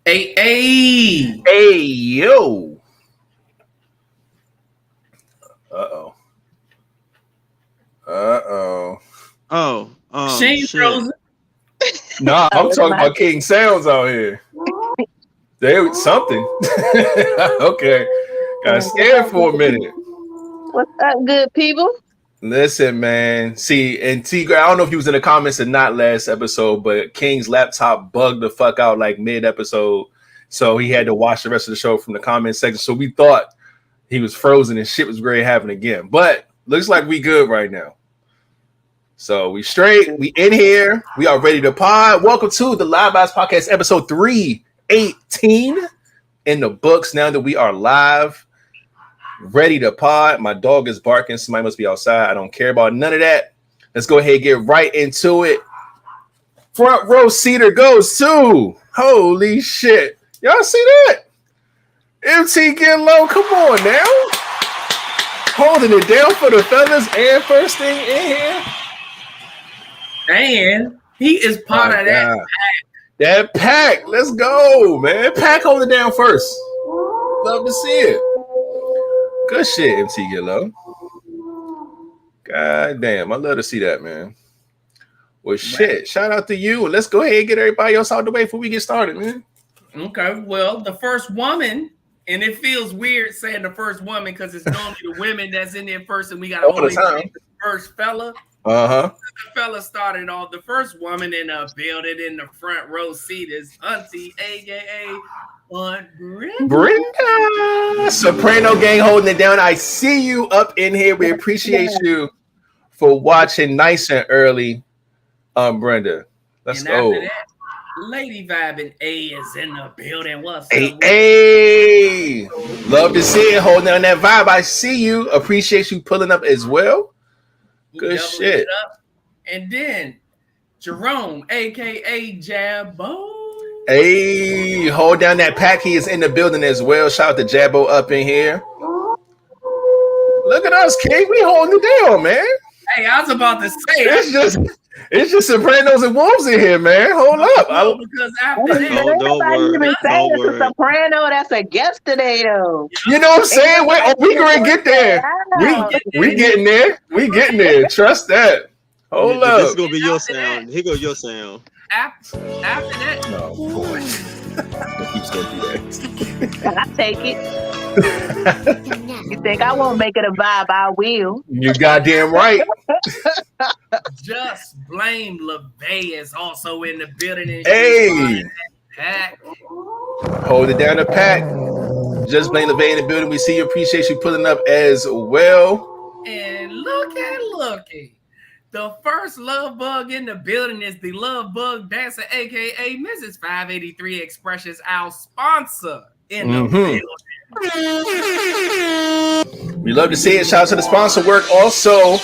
Hey, hey. Hey, yo. Uh-oh. Shane Shit. Frozen. Nah, I'm talking about King Sounds out here. There something. Okay. Got scared for a minute. What's up, good people? Listen, man. See, and T.Graye, I don't know if he was in the comments or not last episode, but King's laptop bugged the fuck out like mid-episode. So he had to watch the rest of the show from the comment section. So we thought he was frozen and shit was great happening again. But looks like we good right now. So we straight. We in here. We are ready to pod. Welcome to the LiveVibezPodcast episode 318 in the books now that we are live. Ready to pod. My dog is barking. Somebody must be outside. I don't care about none of that. Let's go ahead and get right into it. Front row seater goes to. Holy shit. Y'all see that? MT getting low. Come on now. Holding it down for the fellas and first thing in here. And he is part of that. That pack. Let's go, man. Pack hold it down first. Love to see it. Good shit, MT get low. God damn, I love to see that, man. Well, shit, shout out to you. Let's go ahead and get everybody else out the way before we get started, man. Okay, well, the first woman, and it feels weird saying the first woman because it's normally the women that's in there first, and we got all the time. The first fella. Uh-huh. The fella started off. The first woman in a building in the front row seat is Auntie, aka Aunt Brenda. Soprano gang holding it down. I see you up in here. We appreciate you for watching nice and early. Brenda. Let's go. After that, Lady Vibe and A is in the building. What's hey, up? Hey, love to see it. Holding down that vibe. I see you. Appreciate you pulling up as well. Good shit. And then Jerome, aka Jabbo. Hey, hold down that pack. He is in the building as well. Shout out to Jabbo up in here. Look at us, King. We holding it down, man. Hey, I was about to say it's just Sopranos and Wolves in here, man. Hold up. Because after that, nobody even saying it's a soprano that's a guest today, though. You know what I'm saying? We gonna get there. We getting there. We getting there. Trust that. Hold up. This is gonna be your sound. Here goes your sound. After that, no boy. He's gonna do that. I take it. You think I won't make it a vibe? I will. You goddamn right. Just blame LeVay is also in the building. And hey, hold it down the pack. Just blame LeVay in the building. We see you. Appreciate you pulling up as well. And looky. The first love bug in the building is the love bug dancer, aka Mrs. 583 Expressions, our sponsor in the building. We love to see it. Shout out to the sponsor work. Also,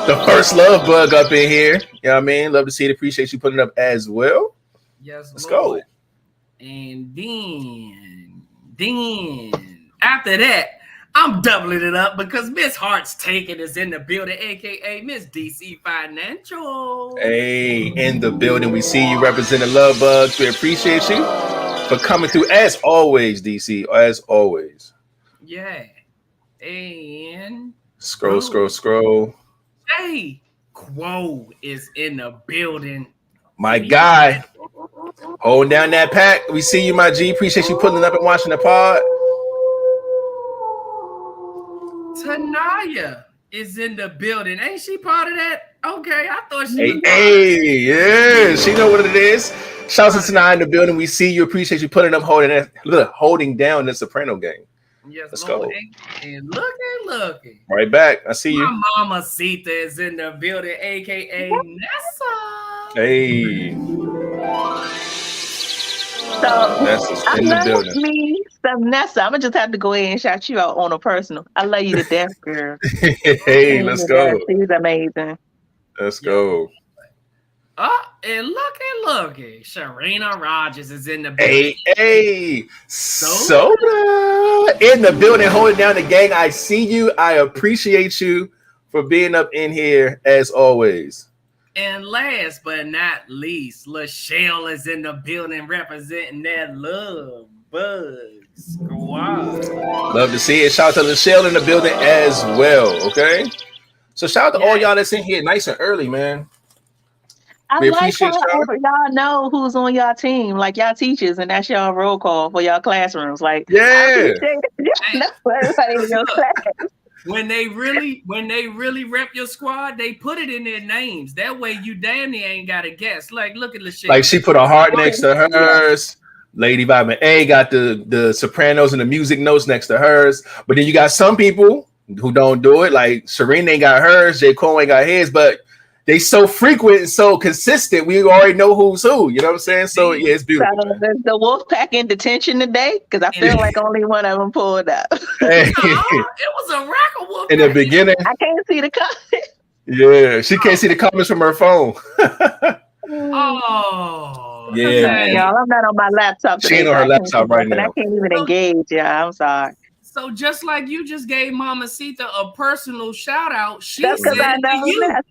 the first love bug up in here. You know what I mean? Love to see it. Appreciate you putting it up as well. Yes, let's Lord. go. And then after that, I'm doubling it up because Miss Heart's Taken is in the building, aka Miss DC Financial. Hey, in the building. We see you representing Love Bugs. We appreciate you for coming through as always, DC. As always. Yeah. And scroll. Hey, 𝐒𝐲 is in the building. My guy. Holding down that pack. We see you, my G. Appreciate you pulling up and watching the pod. Tanaya is in the building. Ain't she part of that? Okay, I thought she was. Hey, yeah, she know what it is. Shout out to Tanaya in the building. We see you. Appreciate you pulling up, holding down the Soprano gang. Yes, let's Lord. go. And looky. Right back. I see you. My mama Sita is in the building, aka Nessa. Hey. So Nessa's I in the love building. me some Nessa. I'm gonna just have to go in and shout you out on a personal. I love you to death, girl. Hey, let's go. She's amazing. Let's go. And looky. Sharina Rogers is in the building. Hey. Soda in the building, holding down the gang. I see you. I appreciate you for being up in here as always. And last but not least, LaShelle is in the building representing that Love Bug Squad. Love to see it. Shout out to LaShelle in the building as well. Okay. So shout out to all y'all that's in here nice and early, man. I We like appreciate how y'all know who's on y'all team, like y'all teachers, and that's y'all roll call for y'all classrooms. Like, Yeah. I appreciate it. Know everybody in your class. When they really rep your squad, they put it in their names. That way you damn near ain't got to guess. Like, look at LaShelle. Like she put a heart next to hers. Lady Vibez A got the sopranos and the music notes next to hers. But then you got some people who don't do it. Like Serena ain't got hers, 𝐒𝐿 ain't got his, but they so frequent and so consistent. We already know who's who. You know what I'm saying? So yeah, it's beautiful. So, the wolf pack in detention today? Because I feel like only one of them pulled up. Hey. It was a rack of wolf In the beginning. I can't see the comments. Yeah, she can't see the comments from her phone. Oh. Yeah. Y'all, I'm not on my laptop today. She ain't on her laptop right now. I can't even engage, y'all. I'm sorry. So just like you just gave Mamacita a personal shout out, she That's said because I it know to you. that.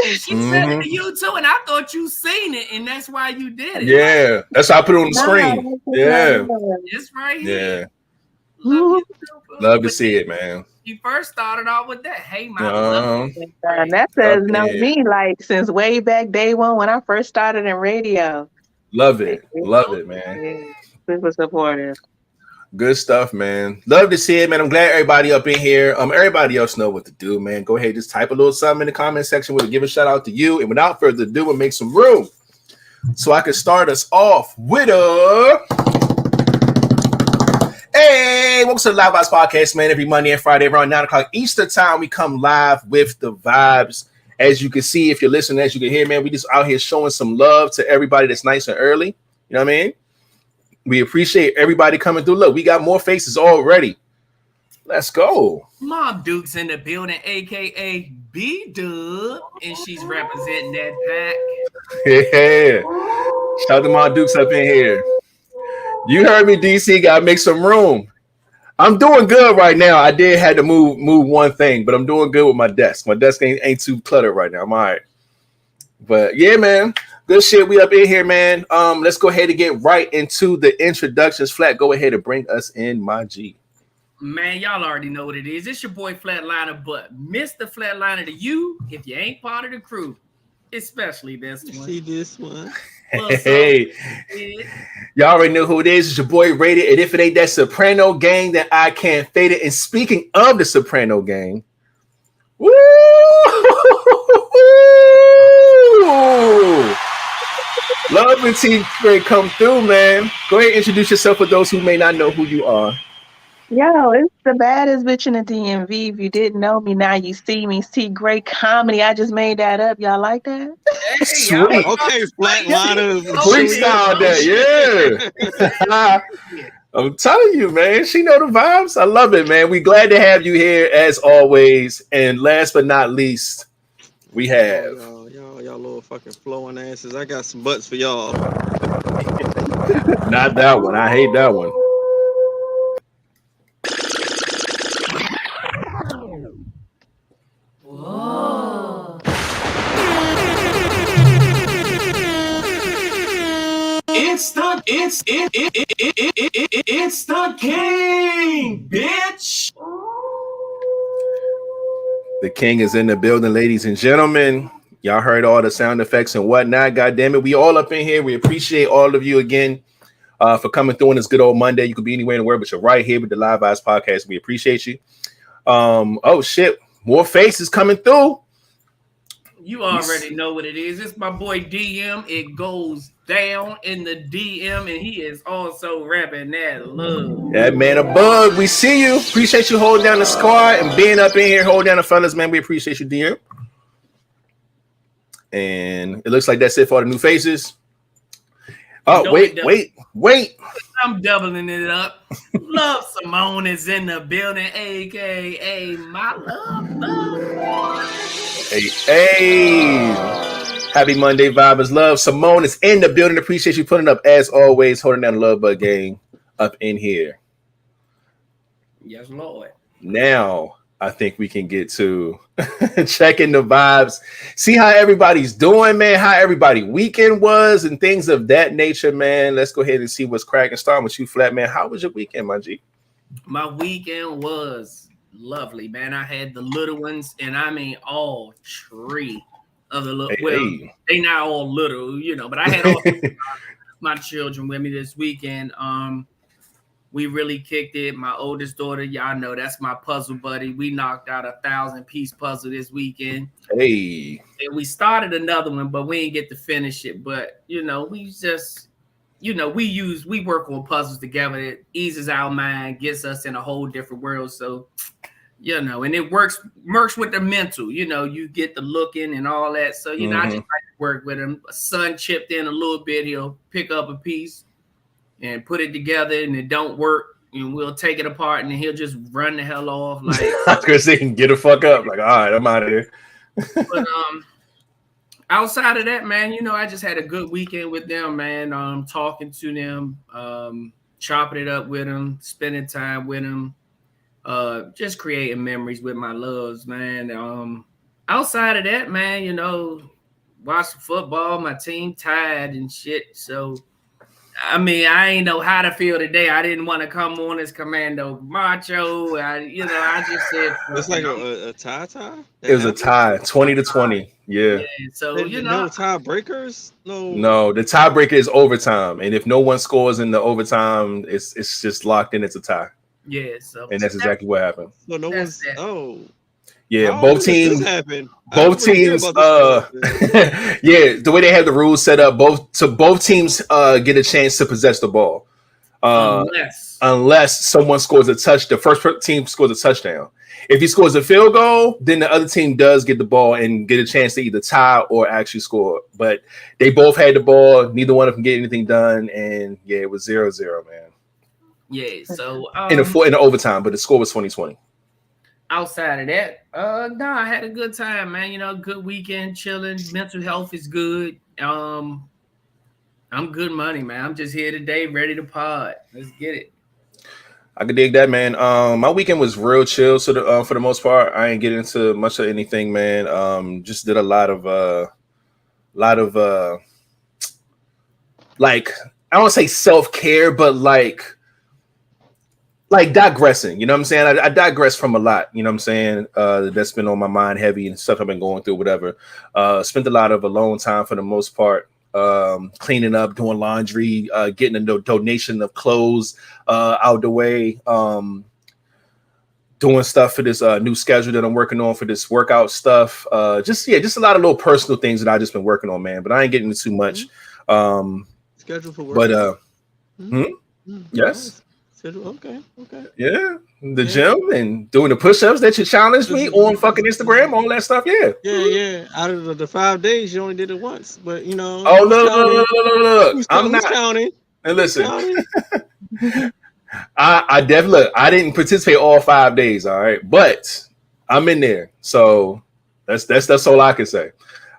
She said it to you too, and I thought you seen it, and that's why you did it. Yeah, that's how I put it on the screen. Yeah, it's right here. yeah. Love to see it, man. You first started off with that. Hey, my love. And that says know me like since way back day one when I first started in radio. Love it, man. Yeah, super supportive. Good stuff, man. Love to see it, man. I'm glad everybody up in here. Everybody else know what to do, man. Go ahead, just type a little something in the comment section. We'll give a shout out to you. And without further ado, we'll make some room so I can start us off with hey, welcome to the Live Vibez Podcast, man. Every Monday and Friday around 9 o'clock Eastern time, we come live with the vibes. As you can see, if you're listening, as you can hear, man, we just out here showing some love to everybody that's nice and early. You know what I mean? We appreciate everybody coming through. Look, we got more faces already. Let's go. Mom Duke's in the building, aka B-Dub, and she's representing that pack. Yeah. Shout out to Mom Duke's up in here. You heard me, DC. Gotta make some room. I'm doing good right now. I did have to move one thing, but I'm doing good with my desk. My desk ain't too cluttered right now. I'm all right. But yeah, man. Good shit. We up in here, man. Let's go ahead and get right into the introductions. Flat, go ahead and bring us in, my G. Man, y'all already know what it is. It's your boy Flatliner, but Mr. Flatliner to you if you ain't part of the crew, especially this one. See this one. Hey, y'all already know who it is. It's your boy Rated. And if it ain't that Soprano gang, then I can't fade it. And speaking of the Soprano gang, woo! Love and T.Graye come through, man. Go ahead and introduce yourself for those who may not know who you are. Yo, it's the baddest bitch in the DMV. If you didn't know me, now you see me. It's T.Graye comedy. I just made that up. Y'all like that? Hey, Sweet. Okay, Flatliner. Freestyle that, yeah. I'm telling you, man. She know the vibes. I love it, man. We glad to have you here as always. And last but not least, we have Y'all little fucking flowing asses. I got some butts for y'all. not that one. I hate that one. Whoa. It's the king, bitch. The king is in the building, ladies and gentlemen. Y'all heard all the sound effects and whatnot. God damn it. We all up in here. We appreciate all of you again for coming through on this good old Monday. You could be anywhere in the world, but you're right here with the Live Vibez Podcast. We appreciate you. Oh, shit. More faces coming through. You already know what it is. It's my boy DM. It goes down in the DM, and he is also rapping that love. That man a bug. We see you. Appreciate you holding down the squad and being up in here, holding down the fellas, man. We appreciate you, DM. And it looks like that's it for all the new faces. Oh, No, wait. I'm doubling it up. Love Simone is in the building, aka my love. Hey. Happy Monday, Vibez. Love. Simone is in the building. Appreciate you putting up as always, holding down the Love Bug gang up in here. Yes, Lord. Now, I think we can get to checking the vibes, see how everybody's doing, man, how everybody weekend was and things of that nature, man. Let's go ahead and see what's cracking. Starting with you, Flat Man. How was your weekend, my G? My weekend was lovely, man. I had the little ones, and I mean all three of the little. They not all little, but I had all my children with me this weekend. We really kicked it. My oldest daughter, y'all know that's my puzzle buddy. We knocked out a 1,000-piece puzzle this weekend. Hey, and we started another one, but we didn't get to finish it. But we just. We work on puzzles together. It eases our mind, gets us in a whole different world. So, and it works with the mental. You get the looking and all that. So, I just like to work with him. A son chipped in a little bit. He'll pick up a piece and put it together, and it don't work. And we'll take it apart, and then he'll just run the hell off. Like, I was gonna say, get the fuck up. Like, all right, I'm out of here. But outside of that, man, I just had a good weekend with them, man. Talking to them, chopping it up with them, spending time with them, just creating memories with my loves, man. Outside of that, man, watching football. My team tied and shit. So, I mean, I ain't know how to feel today. I didn't want to come on as Commando Macho. I just said it's like a tie. It was a tie, 20-20. Yeah. So no tiebreakers. No, the tiebreaker is overtime, and if no one scores in the overtime, it's just locked in. It's a tie. Yeah. So and that's exactly what happened. So no one's. Oh. Yeah, both teams. Both teams. Yeah, the way they have the rules set up, both teams get a chance to possess the ball, unless someone scores a touch. The first team scores a touchdown. If he scores a field goal, then the other team does get the ball and get a chance to either tie or actually score. But they both had the ball. Neither one of them get anything done, and yeah, it was 0-0, man. Yeah. So in the overtime, but the score was 20-20. Outside of that, no, I had a good time, man. Good weekend, chilling. Mental health is good. I'm good money, man. I'm just here today, ready to pod. Let's get it. I could dig that, man. My weekend was real chill. So for the most part, I ain't get into much of anything, man. Just did a lot of like, I don't want to say self-care, but like digressing, you know what I'm saying? I digress from a lot, you know what I'm saying? That's been on my mind heavy and stuff I've been going through, whatever. Spent a lot of alone time for the most part, cleaning up, doing laundry, getting a donation of clothes out the way, doing stuff for this new schedule that I'm working on for this workout stuff. Just a lot of little personal things that I just been working on, man. But I ain't getting into too much. Schedule for work. But yes. Okay. Yeah, the gym and doing the push-ups that you challenged me on fucking Instagram, all that stuff. Yeah. Out of the 5 days, you only did it once, but Oh no! I'm not counting. And listen, I definitely I didn't participate all 5 days. All right, but I'm in there, so that's all I can say.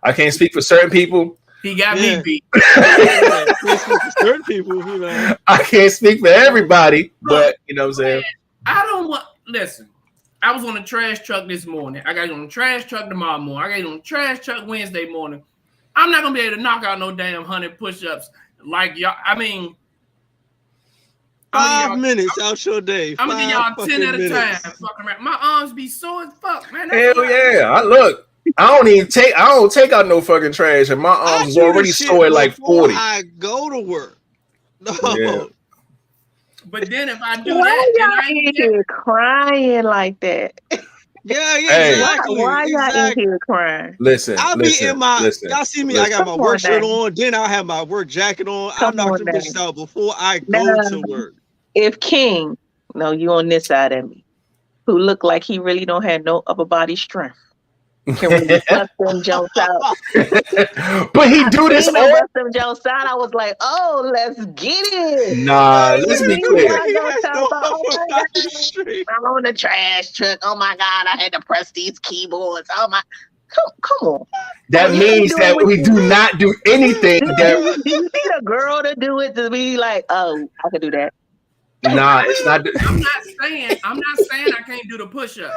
I can't speak for certain people. He got me beat. Certain people, I can't speak for everybody, but you know what I'm saying. Listen. I was on the trash truck this morning. I got on the trash truck tomorrow morning. I got on the trash truck Wednesday morning. I'm not gonna be able to knock out no damn 100 push-ups like y'all. I mean, 5 minutes out your day. I'm gonna give y'all 10 at a time. Fucking around. My arms be sore as fuck, man. Hell yeah! I don't take out no fucking trash, and my arms is already sore at like 40. I go to work. No. Yeah. But then if I do that, then I ain't here crying like that. Yeah, hey, exactly. Why y'all in here crying? Listen, y'all see me, I got my work shirt on, then I'll have my work jacket on. I'm knocking this out before I go to work. If King, no, you on this side of me, who look like he really don't have no upper body strength, can we bust them jokes out? But he do this all. Bust them jokes out. I was like, oh, let's get it. Nah, let's be clear. I'm on the trash truck. Oh my God, I had to press these keyboards. Oh my, come on. That means that we do not do anything. Do you need a girl to do it to be like, oh, I could do that? Nah, it's not. I'm not saying I can't do the push-ups.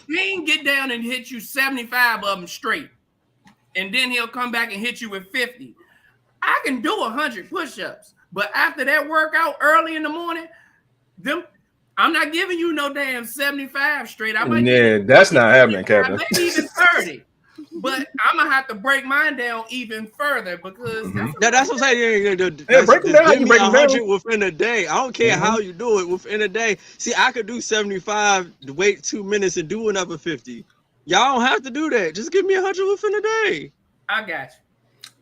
He can get down and hit you 75 of them straight, and then he'll come back and hit you with 50. I can do 100 push-ups, but after that workout early in the morning, I'm not giving you no damn 75 straight. That's not happening, Captain. Maybe even 30. But I'm gonna have to break mine down even further because that's what I'm saying. Break them down. Give me 100 within a day. I don't care how you do it within a day. See, I could do 75, wait 2 minutes, and do another 50. Y'all don't have to do that. Just give me 100 within a day. I got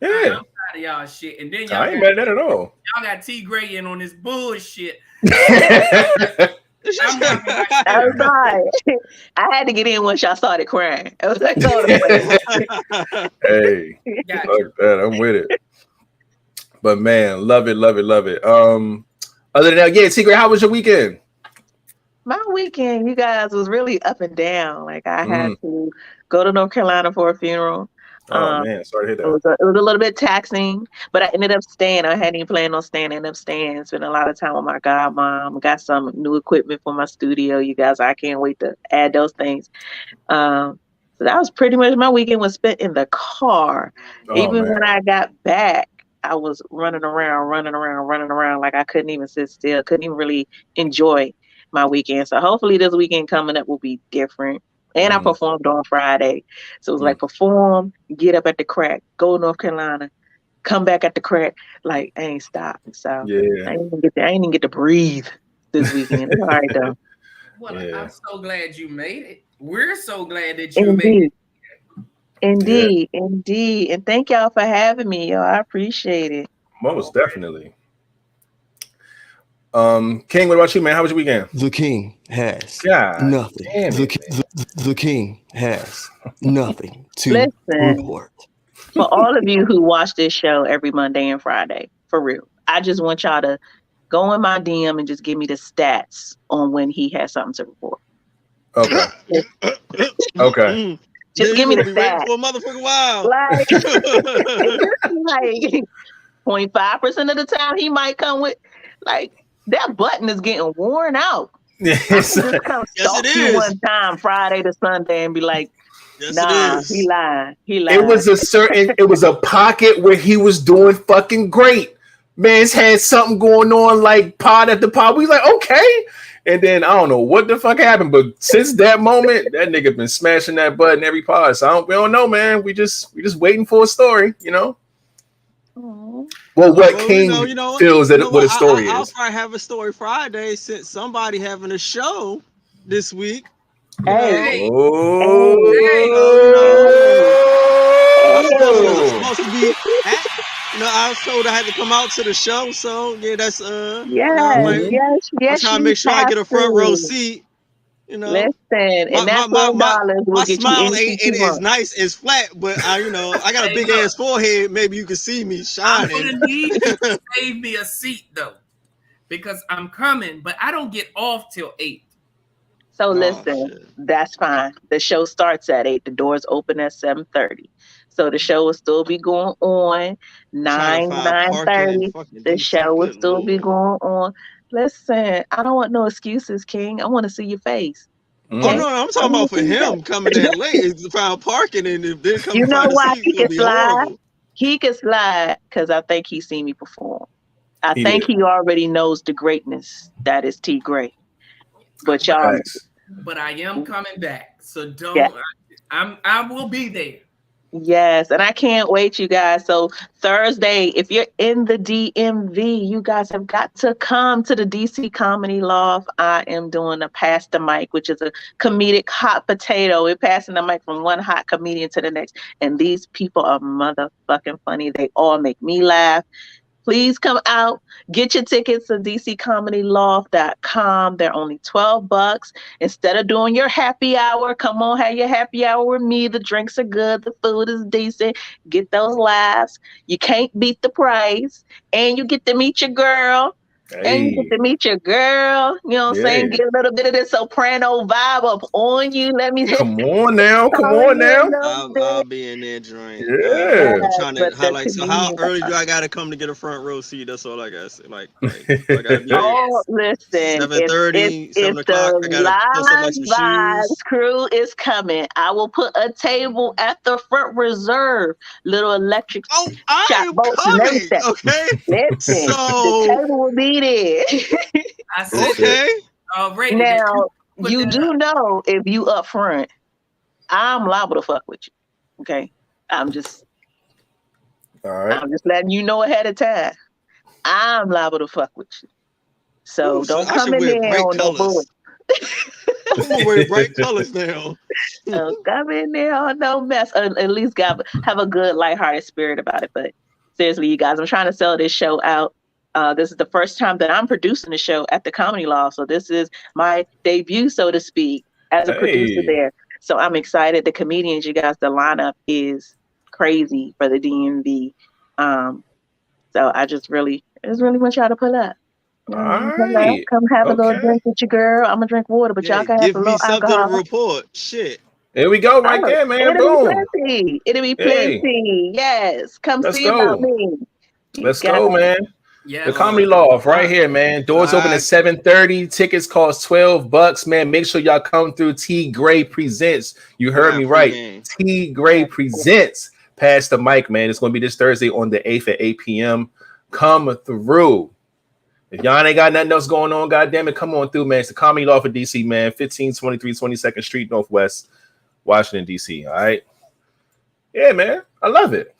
you. Yeah, I'm tired of y'all shit. And then I ain't mad at that at all. Y'all got T.Graye in on this bullshit. I'm sorry. I had to get in once y'all started crying. I was like, hey, fuck that. I'm with it. But man, love it. Other than that, T.Graye, how was your weekend? My weekend, you guys, was really up and down. Like I had to go to North Carolina for a funeral. Oh man, sorry to hear that. It was a little bit taxing, but I ended up staying. I hadn't even planned on staying. I ended up staying. Spent a lot of time with my godmom. Got some new equipment for my studio. You guys, I can't wait to add those things. So that was pretty much my weekend was spent in the car. When I got back, I was running around like I couldn't even sit still. Couldn't even really enjoy my weekend. So hopefully this weekend coming up will be different. And I performed on Friday. So it was like perform, get up at the crack, go to North Carolina, come back at the crack. Like I ain't stopping. So I ain't even get to breathe this weekend. It's all right though. Well, I'm so glad you made it. We're so glad that you made it. Indeed. And thank y'all for having me, y'all. I appreciate it. Most definitely. King, what about you, man? How was your weekend? The king has nothing. The king has nothing to report. For all of you who watch this show every Monday and Friday, for real, I just want y'all to go in my DM and just give me the stats on when he has something to report. Okay. Just give me the stats. For a motherfucking while. Like 0.5% of the time he might come with like. That button is getting worn out. Yes, just come stalk you one time Friday to Sunday and be like, nah, he lied. It was a pocket where he was doing fucking great. Man's had something going on like pod at the pod. We like, okay. And then I don't know what the fuck happened, but since that moment, that nigga been smashing that button every pod. So we don't know, man. We just waiting for a story, you know? Well, what King feels that what a story I'll is. probably have a story Friday since somebody having a show this week. Hey. Supposed to be at, I was told I had to come out to the show, so that's yes. I'm trying to make sure I get a front row seat. Listen, and that $4 will get smile you ain't as nice as flat, but I got a big ass forehead. Maybe you can see me shining. I'm gonna need you to save me a seat though, because I'm coming, but I don't get off till 8. So listen, that's fine. The show starts at 8. The doors open at 7:30. So the show will still be going on 9:30. The show will still be going on. Listen, I don't want no excuses, King. I want to see your face. Oh no, I'm talking about for him coming that late is found parking and if they're coming. You know why he can slide? He can slide because I think he's seen me perform. I think he already knows the greatness that is T.Graye. But y'all, but I am coming back, so don't. I will be there. Yes, and I can't wait, you guys. So Thursday, if you're in the DMV, you guys have got to come to the DC Comedy Loft. I am doing a Pass the Mic, which is a comedic hot potato. We're passing the mic from one hot comedian to the next. And these people are motherfucking funny. They all make me laugh. Please come out, get your tickets at dccomedyloft.com. They're only $12. Instead of doing your happy hour, come on, have your happy hour with me. The drinks are good, the food is decent. Get those laughs. You can't beat the price. And you get to meet your girl. And you get to meet your girl, you know what I'm saying? Get a little bit of this soprano vibe up on you. Let me come on now. I'll be in there, joint. Yeah. I'm trying to highlight. So how early do I gotta come to get a front row seat? That's all I gotta say. Like I gotta be listen, 7:30, 7 if o'clock. I gotta post up like some Live shoes. crew is coming, I will put a table at the front reserve, little electric I shot am bolts and coming. everything. Okay. Listen, So the table will be there. I said, okay. Now you do know if you up front, I'm liable to fuck with you. Okay, I'm just letting you know ahead of time. I'm liable to fuck with you. So don't come in there on no bullshit. I'm gonna wear bright colors now. Don't come in there on no mess. At least have a good, lighthearted spirit about it. But seriously, you guys, I'm trying to sell this show out. This is the first time that I'm producing the show at the Comedy Law. So this is my debut, so to speak, as a producer there. So I'm excited. The comedians, you guys, the lineup is crazy for the DMV. So I just really want y'all to pull up. Come have a little drink with your girl. I'm gonna drink water, but y'all can have a little alcohol. Give me something to report. Shit. There we go, right there, man. It'll be plenty. Yes, come see about me. Let's go, man. Yeah, the Comedy Law right here, man. Doors open at 7:30. Tickets cost $12, man. Make sure y'all come through. T.Graye presents. You heard me right. T.Graye presents. Pass the mic, man. It's gonna be this Thursday on the 8th at 8 p.m. Come through. If y'all ain't got nothing else going on, goddamn it, come on through, man. It's the Comedy Law for DC, man. 1523 22nd Street, Northwest, Washington, DC. All right. Yeah, man. I love it.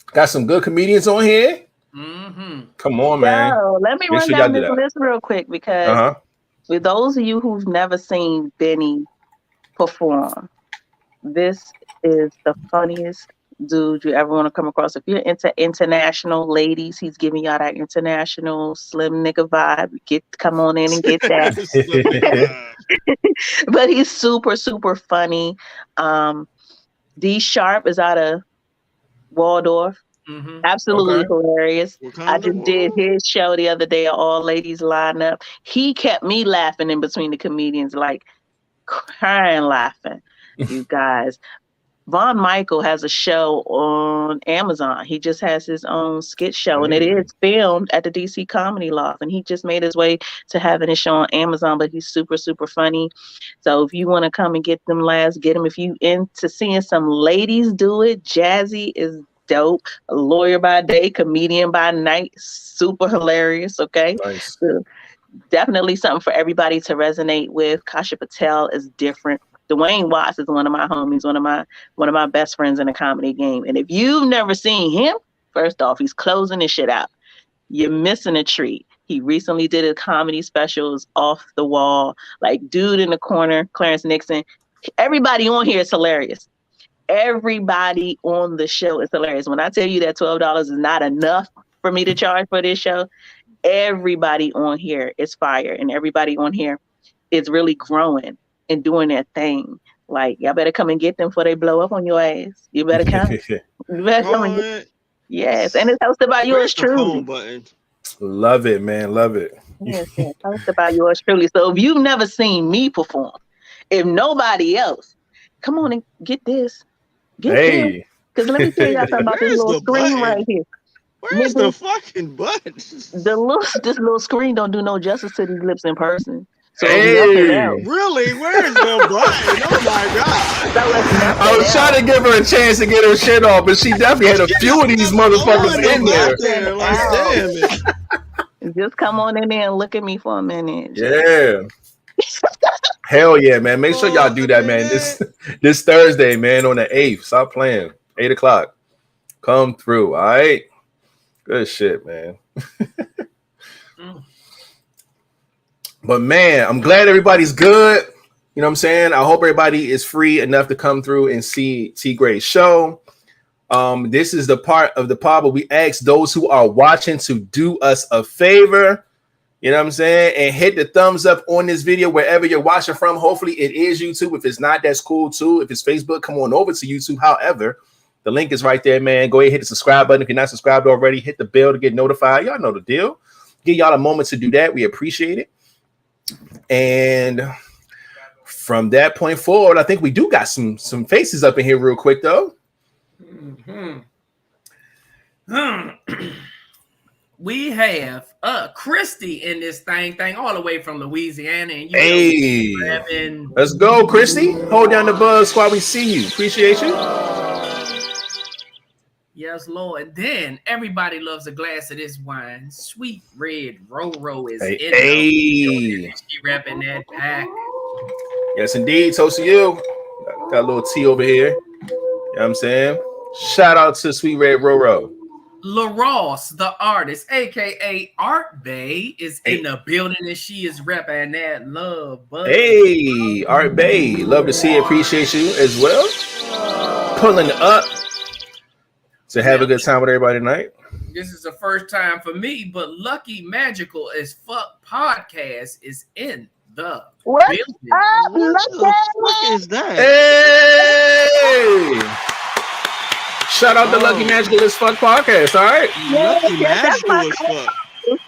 Got some good comedians on here. Mm-hmm. Come on, man. Let me run down this list real quick because with those of you who've never seen Benny perform, this is the funniest dude you ever want to come across. If you're into international ladies, he's giving y'all that international slim nigga vibe. Come on in and get that. But he's super, super funny. D Sharp is out of Waldorf. Mm-hmm. Absolutely hilarious. I just did his show the other day, all ladies lineup. He kept me laughing in between the comedians, like crying laughing. You guys. Von Michael has a show on Amazon. He just has his own skit show, and it is filmed at the DC Comedy Loft. And he just made his way to having his show on Amazon, but he's super, super funny. So if you want to come and get them laughs, get them. If you into seeing some ladies do it, Jazzy is dope. A lawyer by day, comedian by night. Super hilarious, okay? Nice. So definitely something for everybody to resonate with. Kasha Patel is different. Dwayne Watts is one of my homies, one of my best friends in the comedy game. And if you've never seen him, first off, he's closing his shit out. You're missing a treat. He recently did a comedy specials off the wall, like Dude in the Corner, Clarence Nixon. Everybody on here is hilarious. Everybody on the show is hilarious. When I tell you that $12 is not enough for me to charge for this show, everybody on here is fire, and everybody on here is really growing and doing their thing. Like, y'all better come and get them before they blow up on your ass. You better come. You better come and get. Yes, and it's hosted by yours truly. Love it, man. Love it. Yes, hosted by yours truly. So if you've never seen me perform, if nobody else, come on and get this. Get this. Because let me tell y'all something about this little screen right here. Where's the fucking button? This little screen don't do no justice to these lips in person. So really? Where's the button? Oh my god! I was trying to give her a chance to get her shit off, but she definitely had a few of these motherfuckers in there. Like, damn it. Just come on in there and look at me for a minute. Yeah. Hell yeah, man. Make sure y'all do that, man. This Thursday, man, on the 8th. Stop playing. 8 o'clock. Come through, all right? Good shit, man. But man, I'm glad everybody's good. You know what I'm saying? I hope everybody is free enough to come through and see T.Graye's show. This is the part of the pod where we ask those who are watching to do us a favor. You know what I'm saying? And hit the thumbs up on this video wherever you're watching from. Hopefully it is YouTube. If it's not, that's cool too. If it's Facebook, come on over to YouTube. However, the link is right there, man. Go ahead, hit the subscribe button. If you're not subscribed already, hit the bell to get notified. Y'all know the deal. give y'all a moment to do that. We appreciate it. And from that point forward, I think we do got some faces up in here real quick though. We have Christy in this thing all the way from Louisiana. And let's go, Christy. Hold down the buzz while we see you. Appreciate you. Yes, Lord. And then everybody loves a glass of this wine. Sweet Red Roro is in there. She repping that pack. Yes, indeed. Toast to you. Got a little tea over here. You know what I'm saying? Shout out to Sweet Red Roro. LaRoss, the artist, aka Art Bay, is in the building and she is repping that love. Hey, Art Bay. Love to see it. Appreciate you as well. Pulling up to have a good time with everybody tonight. This is the first time for me, but Lucky Magical as Fuck Podcast is in the building. What the fuck is that? Hey! Shout out to Lucky Magical as Fuck Podcast, all right? Lucky Magical as Fuck.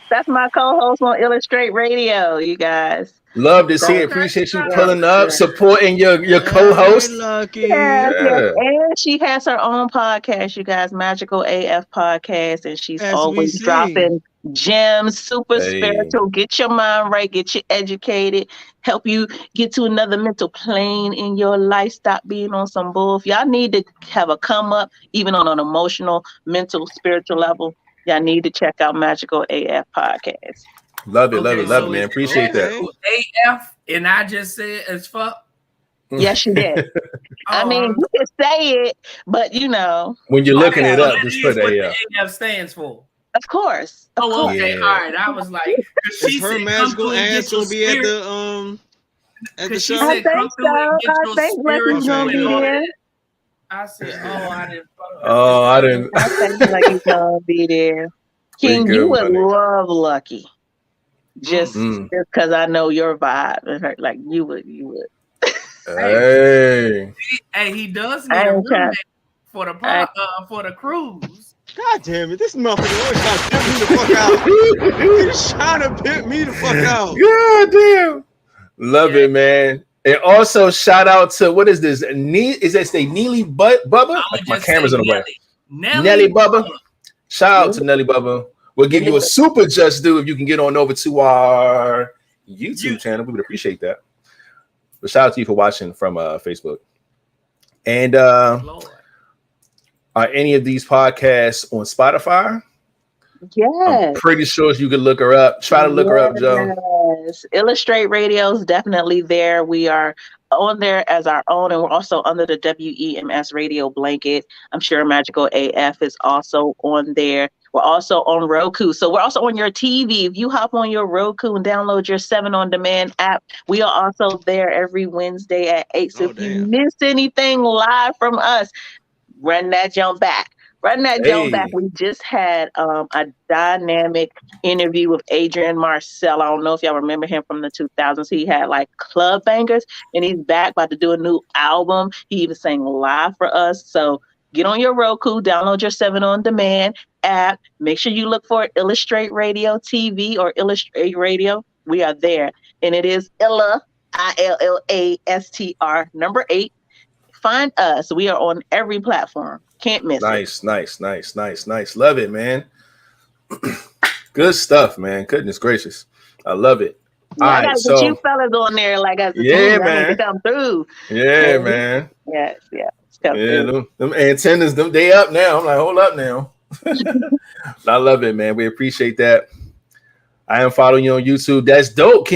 That's my co-host on Illustrate Radio, you guys. Love to see it. Appreciate you pulling up, supporting your co-host. Lucky. Yes. And she has her own podcast, you guys, Magical AF Podcast, and she's always dropping gems, super spiritual. Get your mind right, get you educated, help you get to another mental plane in your life. Stop being on some bull. If y'all need to have a come up, even on an emotional, mental, spiritual level, y'all need to check out Magical AF Podcast. Love it, man. Appreciate that. AF, and I just said as fuck. Yes, you did. I mean, you can say it, but you know. When you're looking it up, just put AF. AF stands for. Of course. Okay. All right. I was like, is her magical ass gonna be at the show? I think so. I think Lucky's gonna be there. I said, I didn't. I think Lucky's gonna be there. King, you would love Lucky. Just because I know your vibe and her, like you would. Hey, he does need a roommate for the cruise. God damn it! This motherfucker always trying to pimp me the fuck out. He's trying to pimp me the fuck out. God damn, love it, man. And also shout out to what is this? Is that say Nelly Bubba? My camera's on the way. Nelly Bubba. Shout out to Nelly Bubba. We'll give you a super just due if you can get on over to our YouTube channel. We would appreciate that. But shout out to you for watching from Facebook. And are any of these podcasts on Spotify? Yes. I'm pretty sure you can look her up. Try to look her up, Joe. Yes. Illustrate Radio is definitely there. We are on there as our own, and we're also under the WEMS radio blanket. I'm sure Magical AF is also on there. We're also on Roku. So we're also on your TV. If you hop on your Roku and download your 7 On Demand app, we are also there every Wednesday at 8. So if you miss anything live from us, run that jump back. We just had a dynamic interview with Adrian Marcel. I don't know if y'all remember him from the 2000s. He had like club bangers, and he's back about to do a new album. He even sang live for us. So get on your Roku, download your 7 On Demand app. Make sure you look for Illustrate Radio TV or Illustrate Radio. We are there. And it is Illa, ILLASTR, number 8. Find us. We are on every platform. Can't miss it. Nice. Love it, man. Good stuff, man. Goodness gracious. I love it. Yeah, I gotta get you fellas on there like as a team. Man. To come through. Yeah, man. Yeah. Them antennas, they up now. I'm like, hold up now. I love it, man. We appreciate that. I am following you on YouTube. That's dope.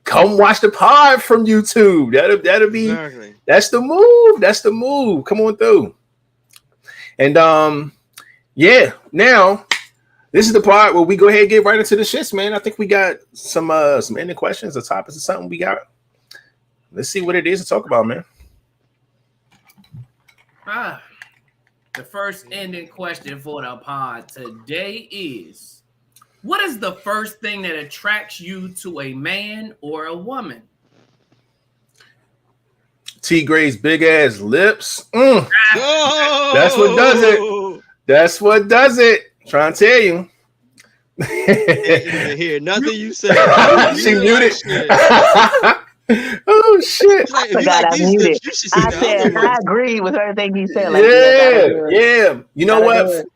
Come watch the pod from YouTube. That'll be exactly. That's the move. Come on through. And now this is the part where we go ahead and get right into the shits, man. I think we got some ending questions or topics or something we got. Let's see what it is to talk about, man. The first ending question for the pod today is, what is the first thing that attracts you to a man or a woman? T.Graye's big ass lips. That's what does it. Trying to tell you. Can't even hear nothing you said. She muted. Oh shit! Like, I forgot I muted. you should see I the said other I ones. agree with everything he said. Like, yeah. You know what?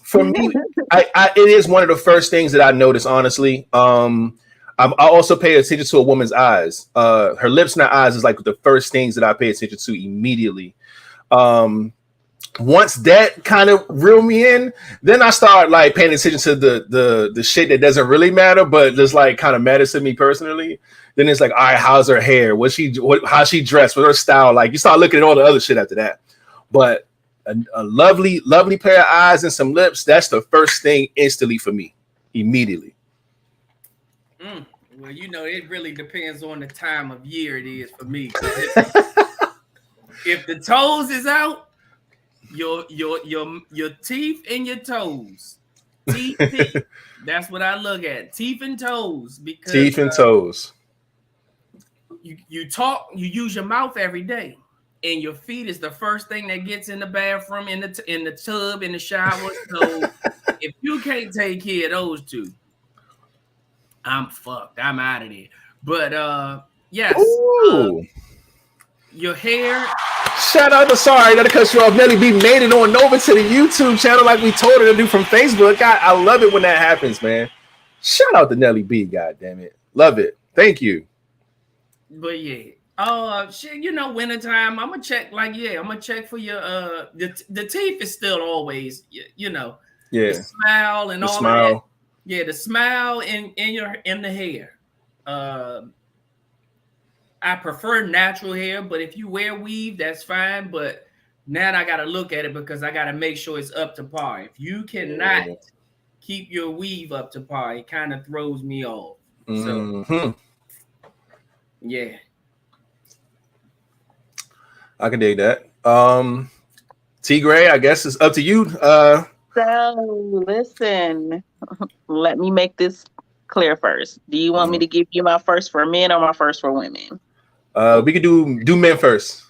For me, it is one of the first things that I notice. Honestly, I also pay attention to a woman's eyes. Her lips and her eyes is like the first things that I pay attention to immediately. Once that kind of reel me in, then I start like paying attention to the shit that doesn't really matter, but just like kind of matters to me personally. Then it's like, all right, how's her hair? How she dressed? What's her style? Like, you start looking at all the other shit after that. But a lovely pair of eyes and some lips, that's the first thing instantly for me, immediately. Well, you know, it really depends on the time of year it is for me. If the toes is out, your teeth and your toes. Teeth. That's what I look at. Teeth and toes. Because teeth and toes. You talk, you use your mouth every day. And your feet is the first thing that gets in the bathroom, in the tub, in the shower. So if you can't take care of those two, I'm fucked. I'm out of there. But yes, your hair. Shout out to that'll cut you off. Nelly B made it on over to the YouTube channel like we told her to do from Facebook. I love it when that happens, man. Shout out to Nelly B. God damn it, love it. Thank you. But yeah. Shit, you know, wintertime, I'm gonna check. Like, yeah, I'm gonna check for your the teeth is still always, you know, the smile and the all smile. of that. Yeah, the smile in the hair. I prefer natural hair, but if you wear weave, that's fine. But now I gotta look at it because I gotta make sure it's up to par. If you cannot keep your weave up to par, it kind of throws me off. So yeah. I can dig that. T.Graye, I guess it's up to you. So listen, let me make this clear first. Do you want me to give you my first for men or my first for women? We could do men first.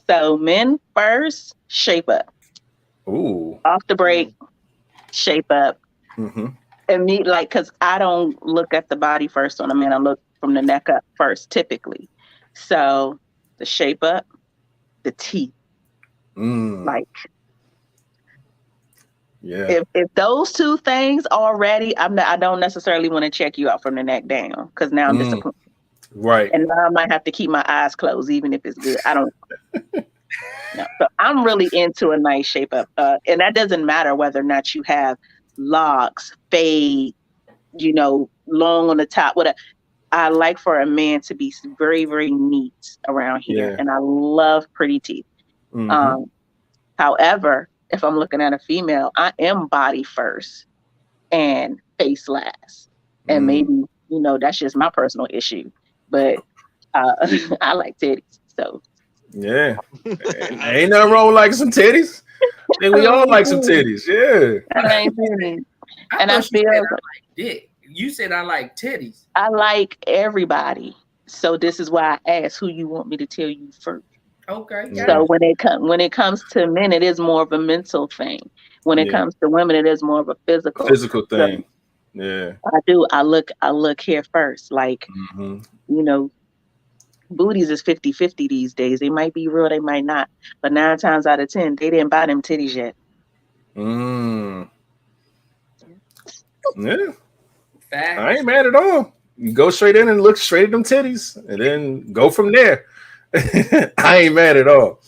So men first, shape up. Ooh. Off the break, shape up. And me, like, because I don't look at the body first on a man. I look from the neck up first, typically. So the shape up, the teeth. Like, yeah. If those two things already, I don't necessarily want to check you out from the neck down because now I'm disappointed. Right. And now I might have to keep my eyes closed even if it's good. I don't no. So I'm really into a nice shape up. And that doesn't matter whether or not you have locks, fade, you know, long on the top, whatever. I like for a man to be very, very neat around here. Yeah. And I love pretty teeth. However, if I'm looking at a female, I am body first and face last. And maybe, you know, that's just my personal issue. But I like titties. So yeah. Ain't nothing wrong with liking some titties. We all like some titties. Yeah. And I feel I like dick. You said I like titties. I like everybody. So this is why I asked who you want me to tell you first. Okay. So when it comes to men, it is more of a mental thing. When it comes to women, it is more of a physical thing. So, yeah. I look here first. Like, you know, booties is 50-50 these days. They might be real, they might not. But 9 times out of 10, they didn't buy them titties yet. Yeah. Facts. I ain't mad at all. You go straight in and look straight at them titties and then go from there. I ain't mad at all.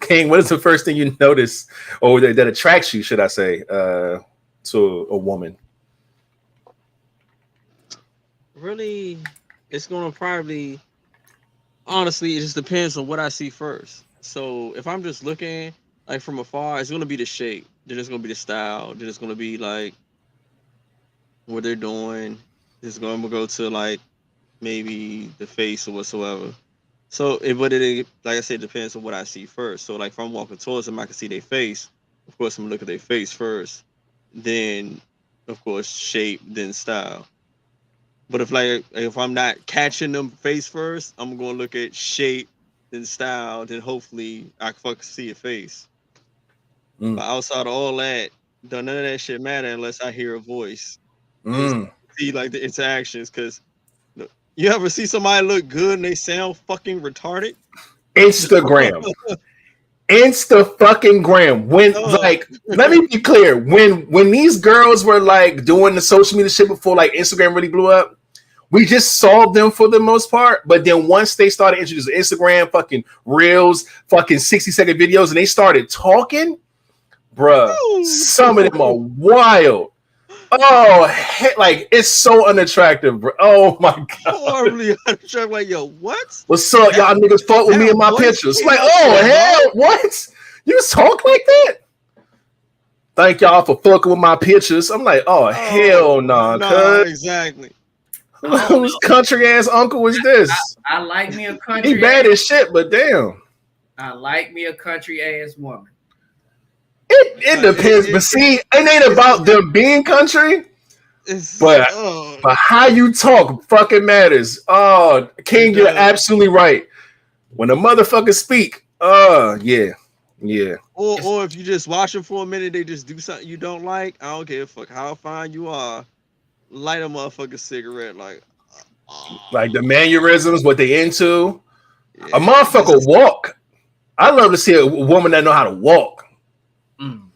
King, what is the first thing you notice or that attracts you, should I say, to a woman? Really, it's going to probably, honestly, it just depends on what I see first. So if I'm just looking like from afar, it's going to be the shape. Then it's going to be the style. Then it's going to be like what they're doing. It's going to go to like maybe the face or whatsoever. So but it, like I said, depends on what I see first. So like if I'm walking towards them, I can see their face. Of course, I'm gonna look at their face first. Then, of course, shape, then style. But if I'm not catching them face first, I'm gonna look at shape, then style, then hopefully I can fucking see a face. But outside of all that, Don't none of that shit matter unless I hear a voice. Mm. See like the interactions, because you ever see somebody look good and they sound fucking retarded? Instagram. Insta fucking gram. When like, let me be clear. When these girls were like doing the social media shit before like Instagram really blew up, we just saw them for the most part. But then once they started introducing Instagram, fucking reels, fucking 60-second videos, and they started talking, bruh, some of them are wild. Oh, like it's so unattractive, bro. Oh my god. Horribly unattractive. Like, yo, what? What's up, y'all niggas? Fuck with me in my pictures. Like, oh hell, what? You talk like that? Thank y'all for fucking with my pictures. I'm like, oh hell no, nah, exactly. Whose country ass uncle is this? I like me a country. He bad as shit, but damn. I like me a country ass woman. It depends, but see, it ain't about them being country, but how you talk fucking matters. Oh, King, you're absolutely right. When a motherfucker speak, yeah. Or if you just watch them for a minute, they just do something you don't like. I don't give a fuck how fine you are. Light a motherfucking cigarette, like the mannerisms, what they into. Yeah. A motherfucker walk. I love to see a woman that know how to walk.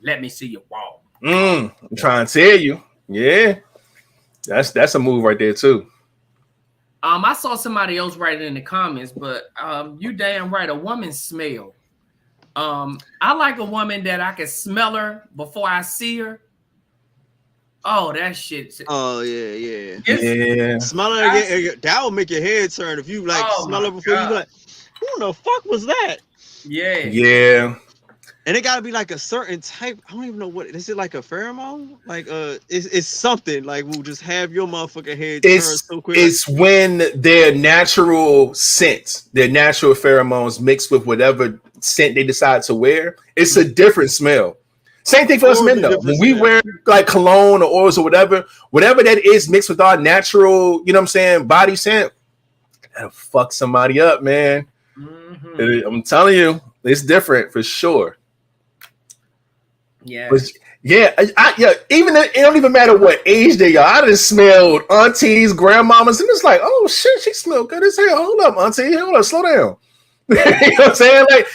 Let me see you walk. I'm trying to tell you. Yeah. That's a move right there too. I saw somebody else write it in the comments, but you damn right, a woman's smell. I like a woman that I can smell her before I see her. Oh, that shit. Oh yeah. Smelling her, that will make your head turn if you like smell her before you be like, who the fuck was that? Yeah. And it gotta be like a certain type. I don't even know what is it, like a pheromone? Like it's something like we'll just have your motherfucking head turn so quick. It's when their natural scent, their natural pheromones mixed with whatever scent they decide to wear. It's a different smell. Same thing for us men though. When we wear like cologne or oils or whatever that is mixed with our natural, you know what I'm saying, body scent, that'll fuck somebody up, man. Mm-hmm. I'm telling you, it's different for sure. Yeah. But yeah, even it don't even matter what age they are. I just smelled aunties, grandmamas, and it's like, oh shit, she smelled good as hell. Hold up, auntie, hold up, slow down. You know what I'm saying? Like,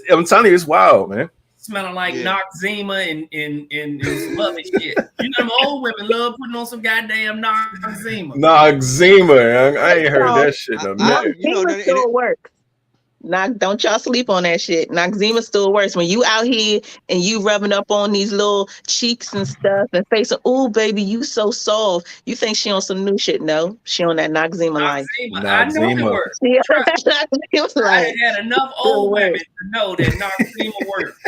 I'm telling you, it's wild, man. Smelling like 𝐿𝐸𝐷𝐸 and love and shit. You know, them old women love putting on some goddamn 𝐿𝐸𝐷𝐸. 𝐿𝐸𝐷𝐸. I ain't heard that shit. 𝐿𝐸𝐷𝐸 still works. Don't y'all sleep on that shit. 𝐿𝐸𝐷𝐸 still works. When you out here and you rubbing up on these little cheeks and stuff and face, oh baby, you so soft. You think she on some new shit? No, she on that 𝐿𝐸𝐷𝐸 life. I know it works. I had enough old women to know that 𝐿𝐸𝐷𝐸 works.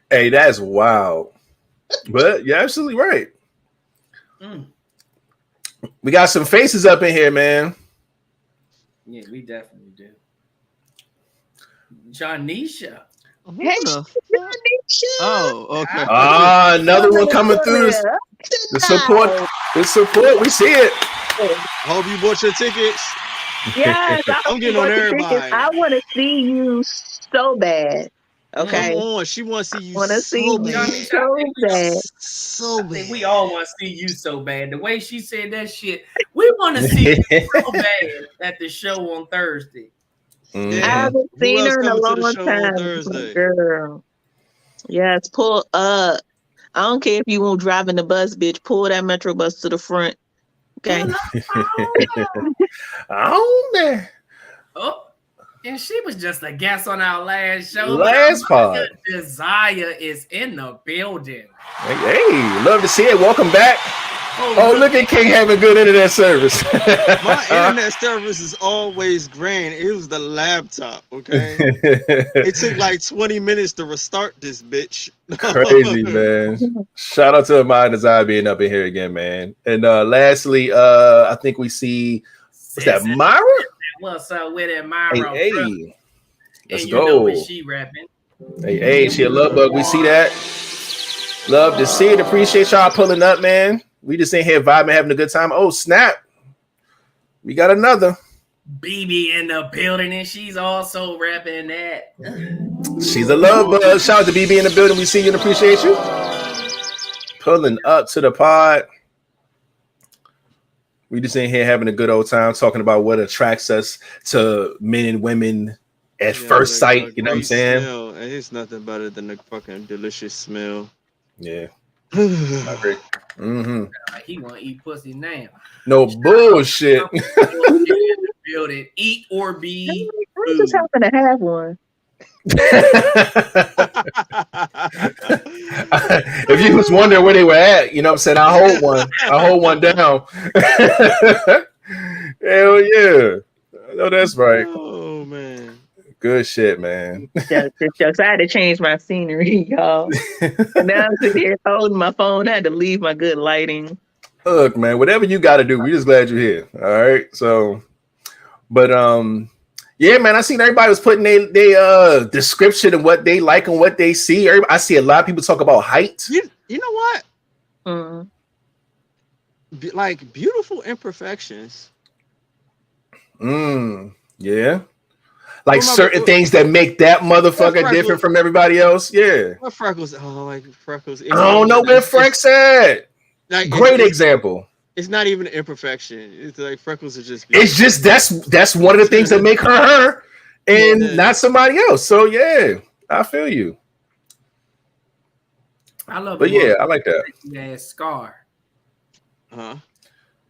Hey, that's wild. But you're absolutely right. We got some faces up in here, man. Yeah, we definitely do. Janisha. Hey, Janisha. Oh, okay. Another one coming through. The support. We see it. Hope you bought your tickets. Yes, I'm getting on everybody. I want to see you so bad. Okay. Come on, she wants to see you. I want to see you so bad. So bad. I think we all want to see you so bad. The way she said that shit, we want to see you so bad at the show on Thursday. I haven't seen her in a long time, girl. Yes, pull up. I don't care if you won't drive in the bus, bitch. Pull that Metro bus to the front. Okay. Oh, and she was just a guest on our last show. Last part. Desire is in the building. Hey, love to see it. Welcome back. Oh, look at King having good internet service. My internet service is always grand. It was the laptop, okay? It took like 20 minutes to restart this bitch. Crazy, man. Shout out to my desire being up in here again, man. And lastly, I think we see, what's that, Myra? What's up with it, Myra? Hey. Let's and go. You know what she rapping. Hey, she a love bug. We see that. Love to see it. Appreciate y'all pulling up, man. We just in here vibing, having a good time. Oh, snap. We got another. BB in the building, and she's also rapping that. She's a love bug. Shout out to BB in the building. We see you and appreciate you. Pulling up to the pod. We just in here having a good old time talking about what attracts us to men and women at first sight. You know what I'm saying? Smell. It's nothing better than the fucking delicious smell. Yeah. I agree. Mm-hmm. He want to eat pussy now. No bullshit. Building, eat or be. I'm just happen to have one. If you was wondering where they were at, you know what I'm saying? I hold one down. Hell yeah. I know that's right. Oh man. Good shit, man. Jokes. I had to change my scenery, y'all. And now I'm sitting here holding my phone. I had to leave my good lighting. Look, man, whatever you got to do, we just glad you're here. All right. So, but yeah, man, I seen everybody was putting their description of what they like and what they see. I see a lot of people talk about height. You know what? Like beautiful imperfections. Yeah. Like certain things that make that motherfucker different from everybody else. Yeah. What freckles? Oh, like freckles. I don't know where Frank's at. Like, great example. It's not even an imperfection. It's like freckles are just beautiful. It's just that's one of the things that make her and not somebody else. So yeah, I feel you. I love but yeah, I like that. Sexy ass scar. Huh?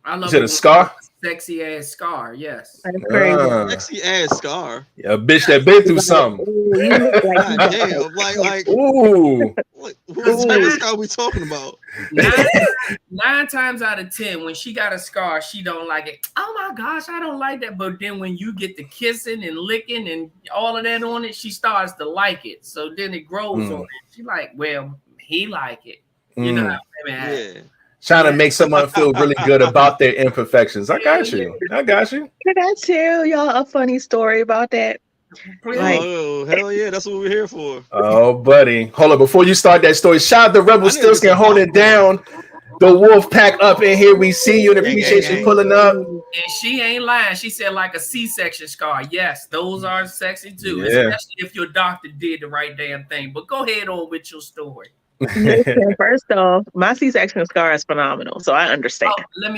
I love it. A scar? Sexy ass scar, yes. That's crazy. Sexy ass scar. Yeah, a bitch that been through something. God damn, like ooh. What type of scar we talking about? 9 times out of 10, when she got a scar, she don't like it. Oh my gosh, I don't like that. But then when you get the kissing and licking and all of that on it, she starts to like it. So then it grows on it. She like, well, he like it. You know how women yeah. Trying to make someone feel really good about their imperfections. I got you. Can I tell y'all a funny story about that? Like, oh, hell yeah. That's what we're here for. Oh, buddy. Hold on. Before you start that story, shout out the Rebel Stillskin hold it down. The wolf pack up in here. We see you and appreciate you pulling up. And she ain't lying. She said like a C-section scar. Yes, those are sexy too. Yeah. Especially if your doctor did the right damn thing. But go ahead on with your story. Listen, first off, my C-section scar is phenomenal, so I understand.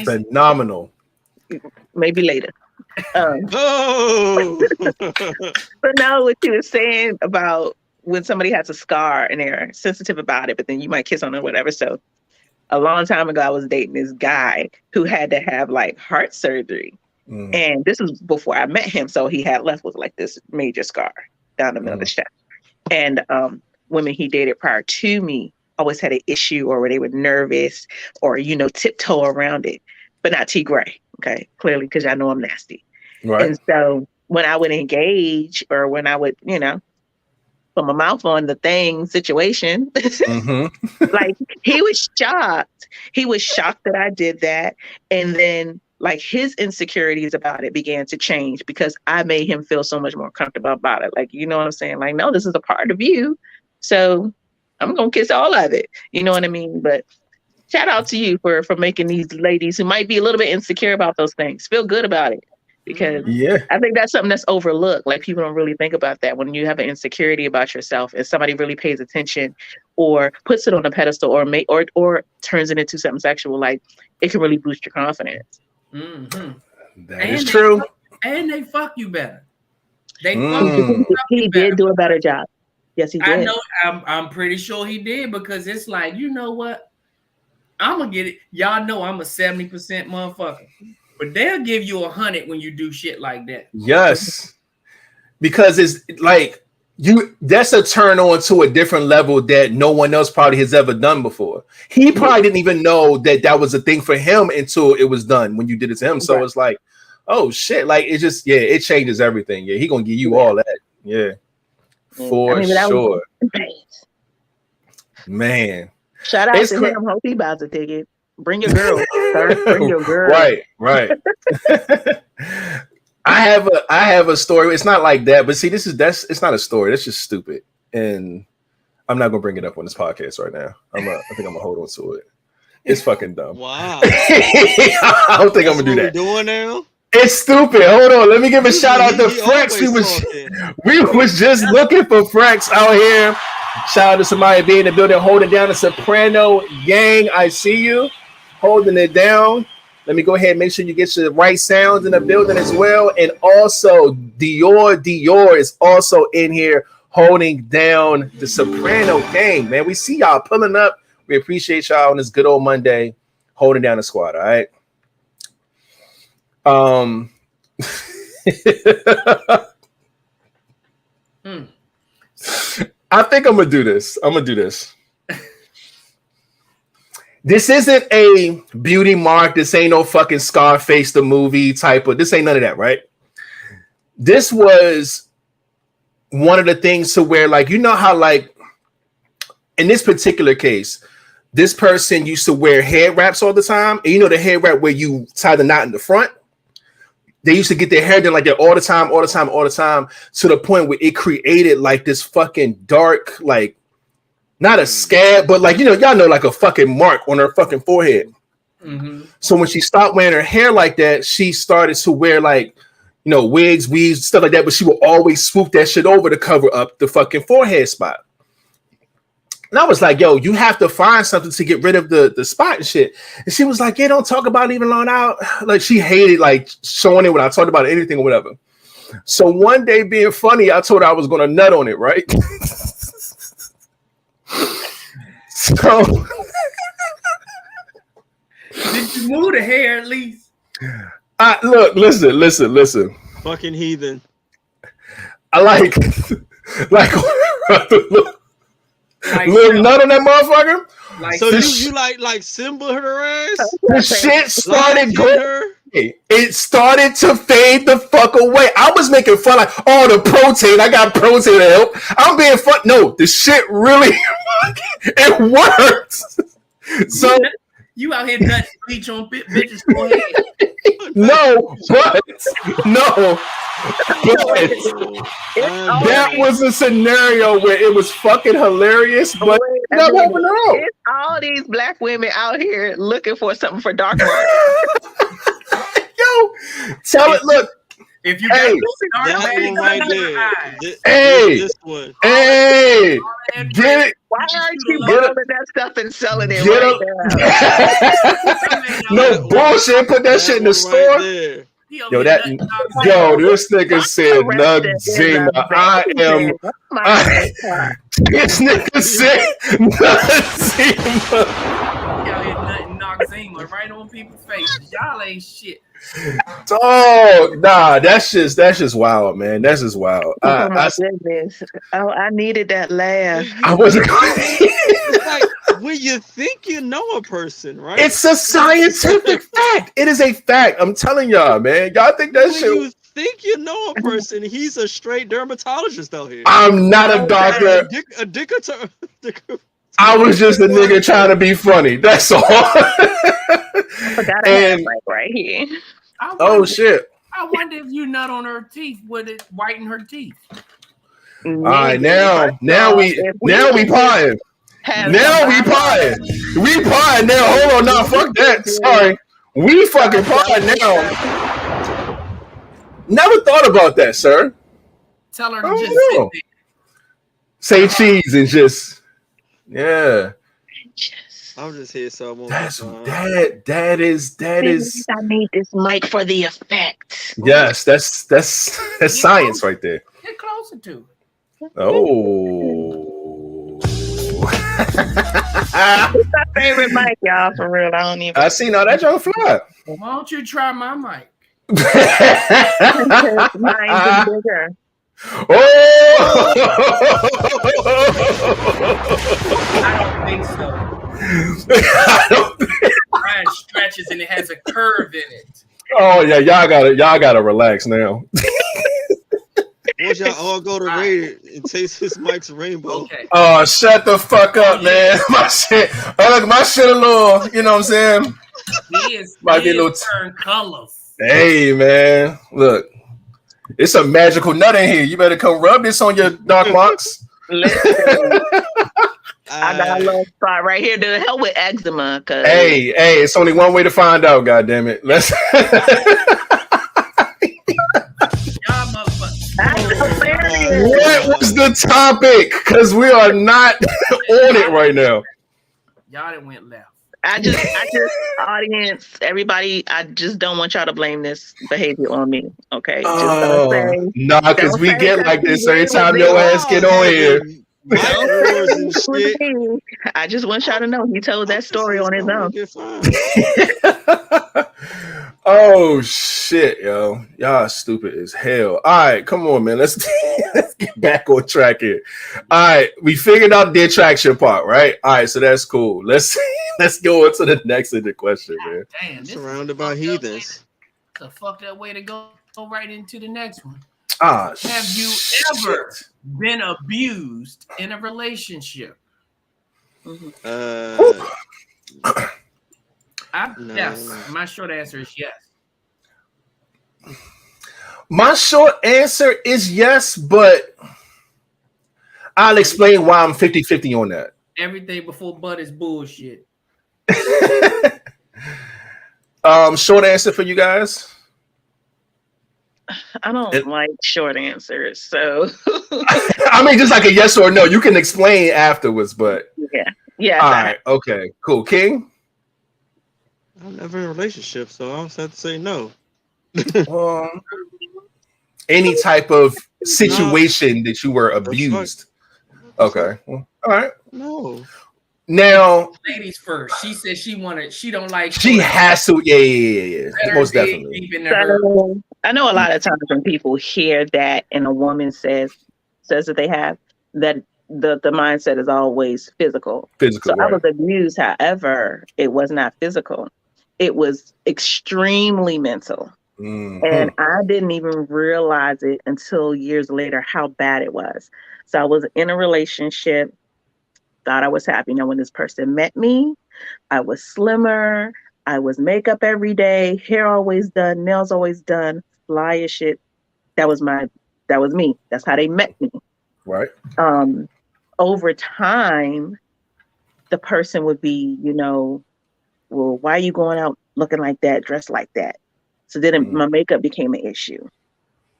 Phenomenal. Maybe later. But now what you were saying about when somebody has a scar and they're sensitive about it, but then you might kiss on it or whatever. So a long time ago, I was dating this guy who had to have like heart surgery. And this was before I met him. So he had left with like this major scar down the middle of the chest. And women he dated prior to me always had an issue or where they were nervous or, tiptoe around it, but not T.Graye. Okay. Clearly, because I know I'm nasty. Right. And so when I would engage or when I would, put my mouth on the thing situation, like he was shocked. He was shocked that I did that. And then like his insecurities about it began to change because I made him feel so much more comfortable about it. Like, you know what I'm saying? Like, no, this is a part of you. So I'm going to kiss all of it. You know what I mean? But shout out to you for making these ladies who might be a little bit insecure about those things feel good about it. Because I think that's something that's overlooked. Like people don't really think about that when you have an insecurity about yourself and somebody really pays attention or puts it on a pedestal or turns it into something sexual. Like it can really boost your confidence. That is true. And they fuck you better. He did do a better job. Yes, he did. I know. I'm pretty sure he did because it's like, you know what? I'm gonna get it. Y'all know I'm a 70% motherfucker, but they'll give you 100 when you do shit like that. Yes, because it's like that's a turn on to a different level that no one else probably has ever done before. He probably didn't even know that was a thing for him until it was done when you did it to him. So it's like, oh shit, like it just it changes everything. Yeah, he gonna give you all that. Yeah, for sure. Man, shout out to him. Hope he buys a ticket. Bring your girl, sir. Bring your girl. Right. I have a story. It's not like that, but see, it's not a story. That's just stupid, and I'm not gonna bring it up on this podcast right now. I think I'm gonna hold on to it. It's fucking dumb. Wow. I don't think I'm gonna do that. What we're doing now? It's stupid. Hold on. Let me give a shout out to Frex. We was just looking for Frex out here. Shout out to somebody being in the building, holding down the soprano gang. I see you holding it down. Let me go ahead and make sure you get your right sounds in the building as well. And also Dior is also in here holding down the soprano gang, man. We see y'all pulling up. We appreciate y'all on this good old Monday holding down the squad. All right. I think I'm gonna do this. This isn't a beauty mark. This ain't no fucking Scarface the movie type of. This ain't none of that, right? This was one of the things to where, like, you know how, like, in this particular case, this person used to wear head wraps all the time. And you know the head wrap where you tie the knot in the front? They used to get their hair done like that all the time, to the point where it created like this fucking dark, like, not a scab, but like, you know, y'all know, like a fucking mark on her fucking forehead. Mm-hmm. So when she stopped wearing her hair like that, she started to wear, like, you know, wigs, weaves, stuff like that, but she would always swoop that shit over to cover up the fucking forehead spot. And I was like, yo, you have to find something to get rid of the spot and shit. And she was like, yeah, don't talk about it even long out. Like, she hated, like, showing it when I talked about anything or whatever. So one day, being funny, I told her I was going to nut on it, right? So did you move the hair at least? Look, listen. Fucking heathen. I like little nut on that motherfucker. Like, so you like Simba her ass? The shit started going. It started to fade the fuck away. I was making fun like, oh, the protein. I got protein to help. I'm being fun. No, the shit really it worked. So you out here nutting bleach on bitches' forehead. No, but that was a scenario where it was fucking hilarious, but it's all these black women out here looking for something for dark marks. Yo, tell it. Look, if you got this get it. Why aren't you bottling that stuff and selling it No bullshit. Put that shit in the store. Yo, this nigga said 𝐒𝐿𝐻𝐳. This nigga said 𝐒𝐻𝐳 right on people's face. Y'all ain't shit. Dog, nah, that's just wild, man. That's just wild. Goodness. Oh, I needed that laugh. I wasn't It's like when you think you know a person, right? It's a scientific fact. It is a fact. I'm telling y'all, man. Y'all think that shit. You think you know a person, he's a straight dermatologist out here. I'm not a doctor. I was just a nigga trying to be funny. That's all. I forgot I had right here. Oh shit! I wonder if you nut on her teeth, would it whiten her teeth? All right, now we pieing. Now we pieing. We pieing now. Hold on, now fuck that. Sorry, we fucking pieing now. Never thought about that, sir. Tell her to just sit there. Say cheese and just. Yeah, I'm just here, so I won't. That is. I need this mic for the effect. Yes, that's science right there. Get closer to it. Oh, it's my favorite mic, y'all. For real, I don't even. I see now that joke fly. Why don't you try my mic? Mine's is bigger. Oh! I don't think so. Mine stretches and it has a curve in it. Oh yeah, y'all gotta relax now. Once y'all all go to Raid and taste his mic's rainbow. Okay. Oh, shut the fuck up, man. My shit. Look, my shit a little. You know what I'm saying? Might be a little turn colors. Hey man, look. It's a magical nut in here. You better come rub this on your dark marks. Listen, I got a little spot right here to help with eczema. Hey, it's only one way to find out. God damn it! Let's. What was the topic? Because we are not on it right now. Y'all done went left. I just, audience, everybody, I just don't want y'all to blame this behavior on me. Okay. Just don't say. No, because we get like this every time your ass get on here. I just want y'all to know he told that story on his own. Oh shit, yo. Y'all stupid as hell. All right, come on, man. Let's get back on track here. All right, we figured out the attraction part, right? All right, so that's cool. Let's go into the next question, man. Damn, surrounded by heathens. It's a fucked up way to go right into the next one. Have you ever been abused in a relationship? Yes. My short answer is yes. My short answer is yes, but I'll explain why I'm 50-50 on that. Everything before butt is bullshit. Short answer for you guys. I don't like short answers, so I mean, just like a yes or no. You can explain afterwards, but yeah. All right, okay, cool. King, I'm never in a relationship, so I'll have to say no. Any type of situation that you were abused. Okay, well, all right. No. Now, ladies first. She said she don't like. She has to. Yeah. Most definitely. So, I know a lot of times when people hear that and a woman says that they have that the mindset is always physical. So right. I was abused. However, it was not physical. It was extremely mental. Mm-hmm. And I didn't even realize it until years later how bad it was. So I was in a relationship, thought I was happy. Now, when this person met me, I was slimmer. I was makeup every day, hair always done, nails always done, fly as shit. That was me. That's how they met me. Right. Over time, the person would be, well, why are you going out looking like that, dressed like that? So then my makeup became an issue.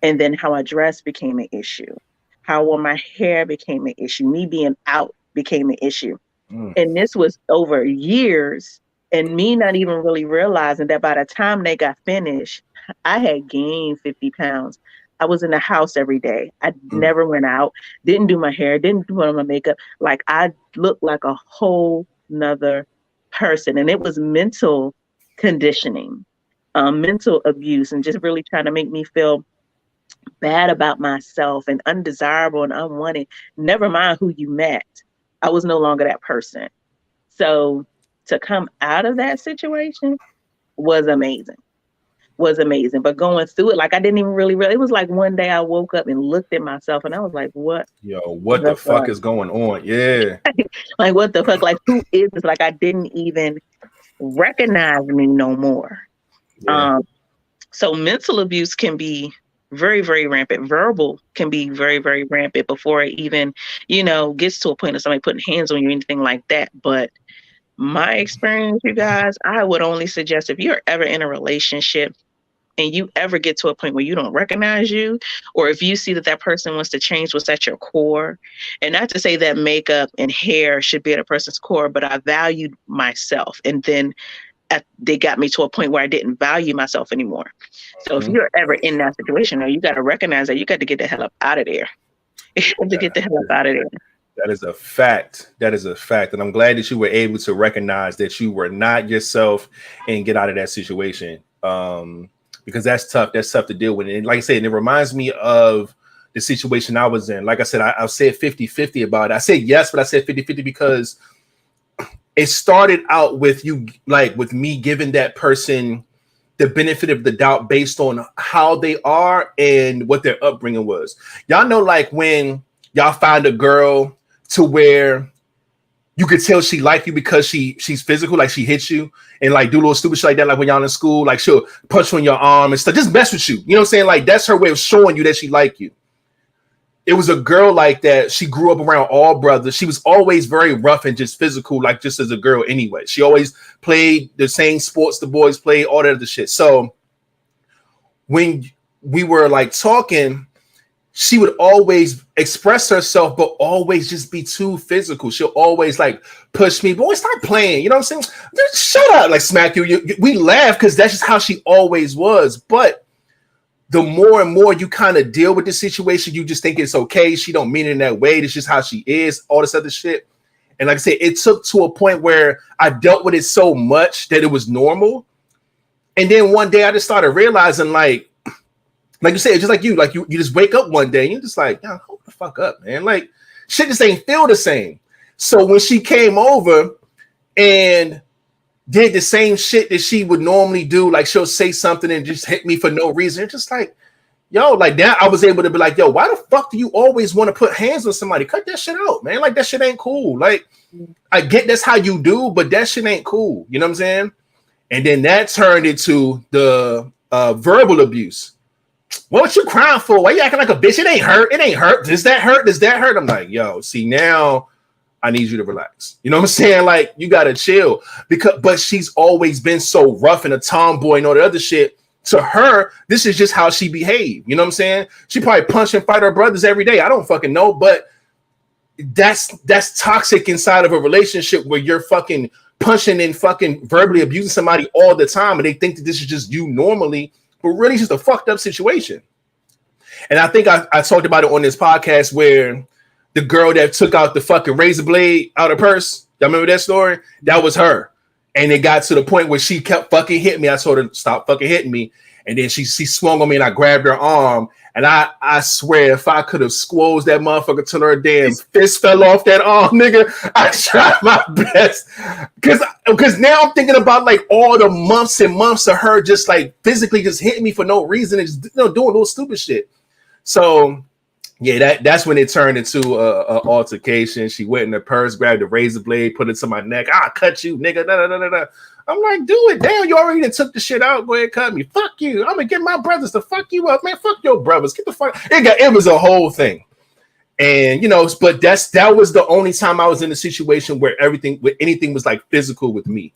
And then how I dressed became an issue. How I wore my hair became an issue. Me being out became an issue. And this was over years, and me not even really realizing that by the time they got finished, I had gained 50 pounds. I was in the house every day. I never went out, didn't do my hair, didn't put on my makeup. Like, I looked like a whole nother person. And it was mental conditioning, mental abuse, and just really trying to make me feel bad about myself and undesirable and unwanted. Never mind who you met. I was no longer that person. So to come out of that situation was amazing. But going through it, like, I didn't even really, it was like one day I woke up and looked at myself and I was like, what the fuck is going on? Yeah. Like, what the fuck? Like, who is this? Like, I didn't even recognize me no more. Yeah. So mental abuse can be very, very rampant. Verbal can be very, very rampant before it even, gets to a point of somebody putting hands on you or anything like that. But my experience, you guys, I would only suggest if you're ever in a relationship and you ever get to a point where you don't recognize you, or if you see that person wants to change what's at your core, and not to say that makeup and hair should be at a person's core, but I valued myself. And then they got me to a point where I didn't value myself anymore. So if you're ever in that situation, you got to recognize that you got to get the hell up out of there. You have to get the hell up out of there. That is a fact. And I'm glad that you were able to recognize that you were not yourself and get out of that situation. Because that's tough. That's tough to deal with. And like I said, it reminds me of the situation I was in. Like I said, I said 50-50 about it. I said yes, but I said 50-50 because it started out with with me giving that person the benefit of the doubt based on how they are and what their upbringing was. Y'all know, like, when y'all find a girl to where you could tell she liked you because she's physical, like she hits you and like do little stupid shit like that, like when y'all in school, like she'll punch you in your arm and stuff, just mess with you. You know what I'm saying? Like, that's her way of showing you that she liked you. It was a girl like that. She grew up around all brothers. She was always very rough and just physical, like just as a girl anyway. She always played the same sports the boys played, all that other shit. So when we were like talking, she would always express herself, but always just be too physical. She'll always like push me, boy, stop playing. You know what I'm saying? Just shut up, like smack you. We laugh because that's just how she always was. But the more and more you kind of deal with the situation, you just think it's okay. She don't mean it in that way. It's just how she is, all this other shit. And like I said, it took to a point where I dealt with it so much that it was normal. And then one day I just started realizing, like you said, just like you just wake up one day and you're just like, yo, hold the fuck up, man. Like, shit just ain't feel the same. So when she came over and did the same shit that she would normally do, like she'll say something and just hit me for no reason, it's just like, yo, like that, I was able to be like, yo, why the fuck do you always want to put hands on somebody? Cut that shit out, man. Like, that shit ain't cool. Like, I get that's how you do, but that shit ain't cool. You know what I'm saying? And then that turned into the verbal abuse. What you crying for? Why you acting like a bitch? It ain't hurt. It ain't hurt. Does that hurt? Does that hurt? I'm like, yo, see, now I need you to relax. You know what I'm saying? Like, you gotta chill. But she's always been so rough and a tomboy and all the other shit. To her, this is just how she behaved. You know what I'm saying? She probably punch and fight her brothers every day. I don't fucking know, but that's toxic inside of a relationship where you're fucking punching and fucking verbally abusing somebody all the time, and they think that this is just you normally. But really, it's just a fucked up situation. And I think I talked about it on this podcast where the girl that took out the fucking razor blade out of her purse, y'all remember that story? That was her. And it got to the point where she kept fucking hitting me. I told her, stop fucking hitting me. And then she swung on me and I grabbed her arm. And I swear, if I could have squoze that motherfucker till her damn fist fell off that arm, nigga, I tried my best. Because now I'm thinking about like all the months and months of her just like physically just hitting me for no reason and just, doing little stupid shit. So yeah, that's when it turned into a altercation. She went in her purse, grabbed a razor blade, put it to my neck. I'll cut you, nigga. Da, da, da, da, da. I'm like, do it. Damn, you already took the shit out. Go ahead, cut me. Fuck you. I'm gonna get my brothers to fuck you up, man. Fuck your brothers. Get the fuck. It was a whole thing. And but that was the only time I was in a situation where anything was like physical with me.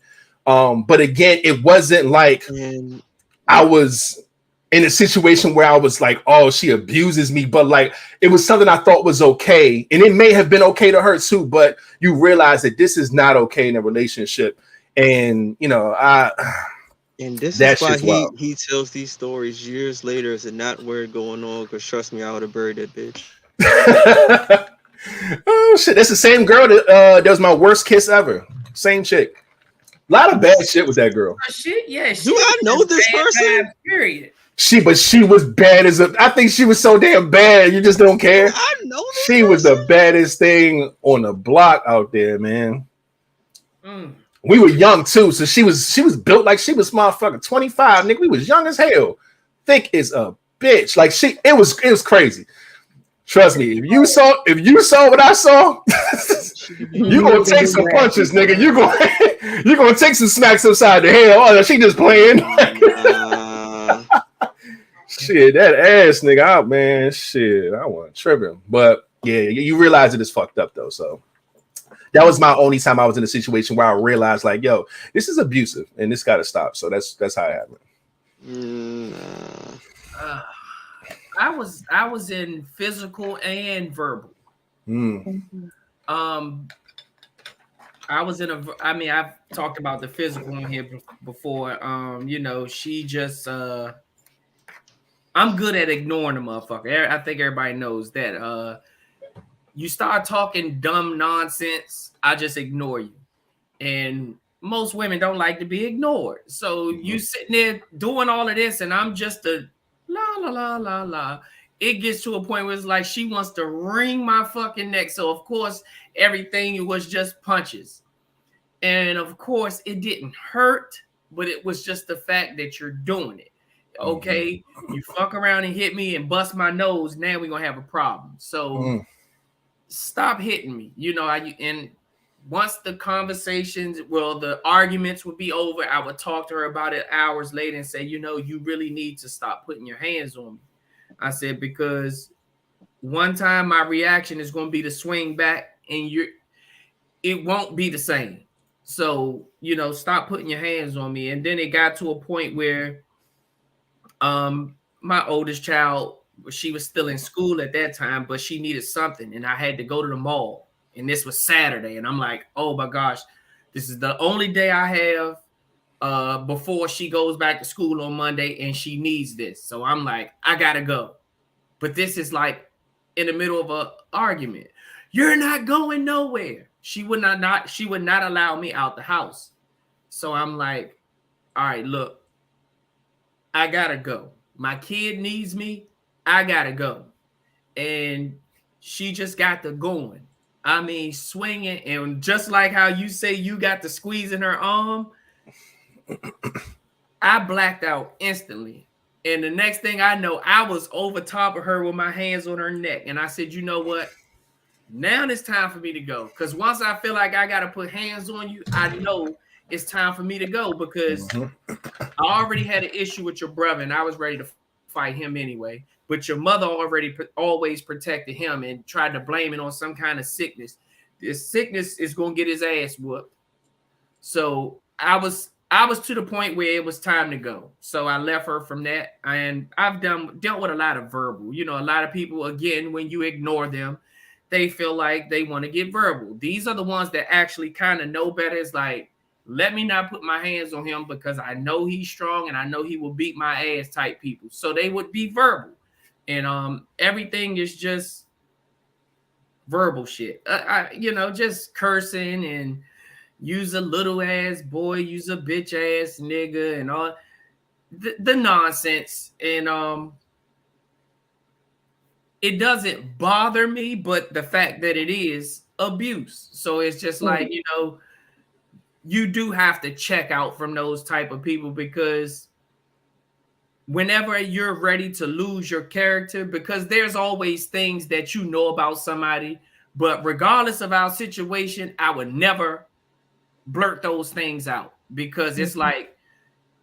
But again, it wasn't like I was in a situation where I was like, oh, she abuses me, but like it was something I thought was okay. And it may have been okay to her too, but you realize that this is not okay in a relationship. And and this is why he tells these stories years later as a not word going on, because trust me, I would have buried that bitch. Oh shit, that's the same girl that was my worst kiss ever. Same chick. A lot of bad shit with that girl. Shit, yeah. Do I know this person? Period. She was bad as I think she was so damn bad. You just don't care. I know this she person? Was the baddest thing on the block out there, man. We were young too, so she was built like she was motherfucking 25, nigga. We was young as hell, thick as a bitch. Like it was crazy. Trust me, if you saw what I saw, you gonna take some punches, nigga. You gonna take some smacks upside the head. Oh, she just playing. Shit, that ass nigga out, man. Shit, I wasn't tripping, but yeah, you realize it is fucked up though. So that was my only time I was in a situation where I realized, like, yo, this is abusive and this got to stop. So that's how it happened. I was in physical and verbal. I've talked about the physical on here before. She just I'm good at ignoring a motherfucker. I think everybody knows that. You start talking dumb nonsense, I just ignore you. And most women don't like to be ignored. So you sitting there doing all of this, and I'm just a la la la la la. It gets to a point where it's like she wants to wring my fucking neck. So of course, everything was just punches. And of course, it didn't hurt, but it was just the fact that you're doing it. Okay, you fuck around and hit me and bust my nose. Now we're gonna have a problem. So stop hitting me. And once the the arguments would be over, I would talk to her about it hours later and say, you really need to stop putting your hands on me. I said, because one time my reaction is going to be to swing back and it won't be the same. So, stop putting your hands on me. And then it got to a point where my oldest child She was still in school at that time, but she needed something, and I had to go to the mall. And this was Saturday, and I'm like, oh my gosh, this is the only day I have before she goes back to school on Monday, and she needs this. So I'm like, I gotta go. But this is like in the middle of an argument. You're not going nowhere. She would not allow me out the house. So I'm like, all right, look, I gotta go. My kid needs me. I gotta go. And she just got the going. I mean, swinging. And just like how you say you got the squeeze in her arm, I blacked out instantly. And the next thing I know, I was over top of her with my hands on her neck. And I said, you know what? Now it's time for me to go. Because once I feel like I got to put hands on you, I know it's time for me to go, because I already had an issue with your brother and I was ready to fight him anyway. But your mother always protected him and tried to blame it on some kind of sickness. This sickness is going to get his ass whooped. So I was to the point where it was time to go. So I left her from that. And I've dealt with a lot of verbal. You know, a lot of people, again, when you ignore them, they feel like they want to get verbal. These are the ones that actually kind of know better. It's like, let me not put my hands on him because I know he's strong and I know he will beat my ass type people. So they would be verbal. And everything is just verbal shit. Just cursing and use a little ass boy, use a bitch ass nigga and all the nonsense. And it doesn't bother me, but the fact that it is abuse. So it's just like, you do have to check out from those type of people, because whenever you're ready to lose your character, because there's always things that you know about somebody, but regardless of our situation, I would never blurt those things out, because it's like,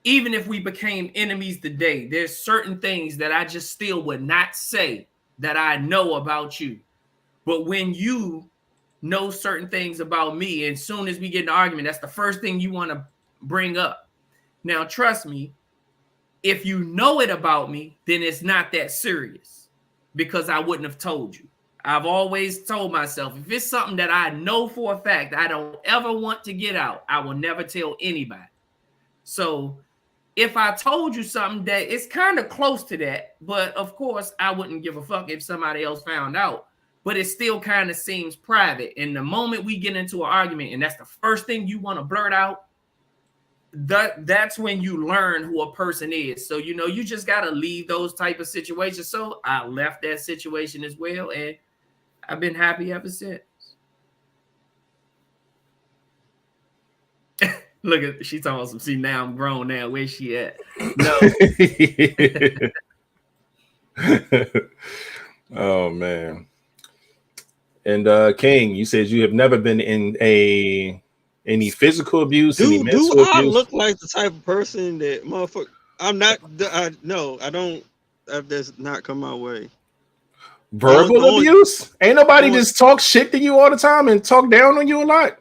even if we became enemies today, there's certain things that I just still would not say that I know about you. But when you know certain things about me, and as soon as we get in an argument, that's the first thing you want to bring up. Now, trust me, if you know it about me, then it's not that serious, because I wouldn't have told you. I've always told myself, if it's something that I know for a fact I don't ever want to get out, I will never tell anybody. So if I told you something that it's kind of close to that, but of course I wouldn't give a fuck if somebody else found out, but it still kind of seems private. And the moment we get into an argument and that's the first thing you want to blurt out, that's when you learn who a person is. So, you just got to leave those type of situations. So I left that situation as well. And I've been happy ever since. Look at, she talking about some, see, now I'm grown now. Where's she at? No. Oh, man. And King, you said you have never been in any physical abuse, any mental abuse. I look like the type of person that motherfucker? I'm not. No, I don't. That does not come my way. Verbal abuse? Ain't nobody just talk shit to you all the time and talk down on you a lot.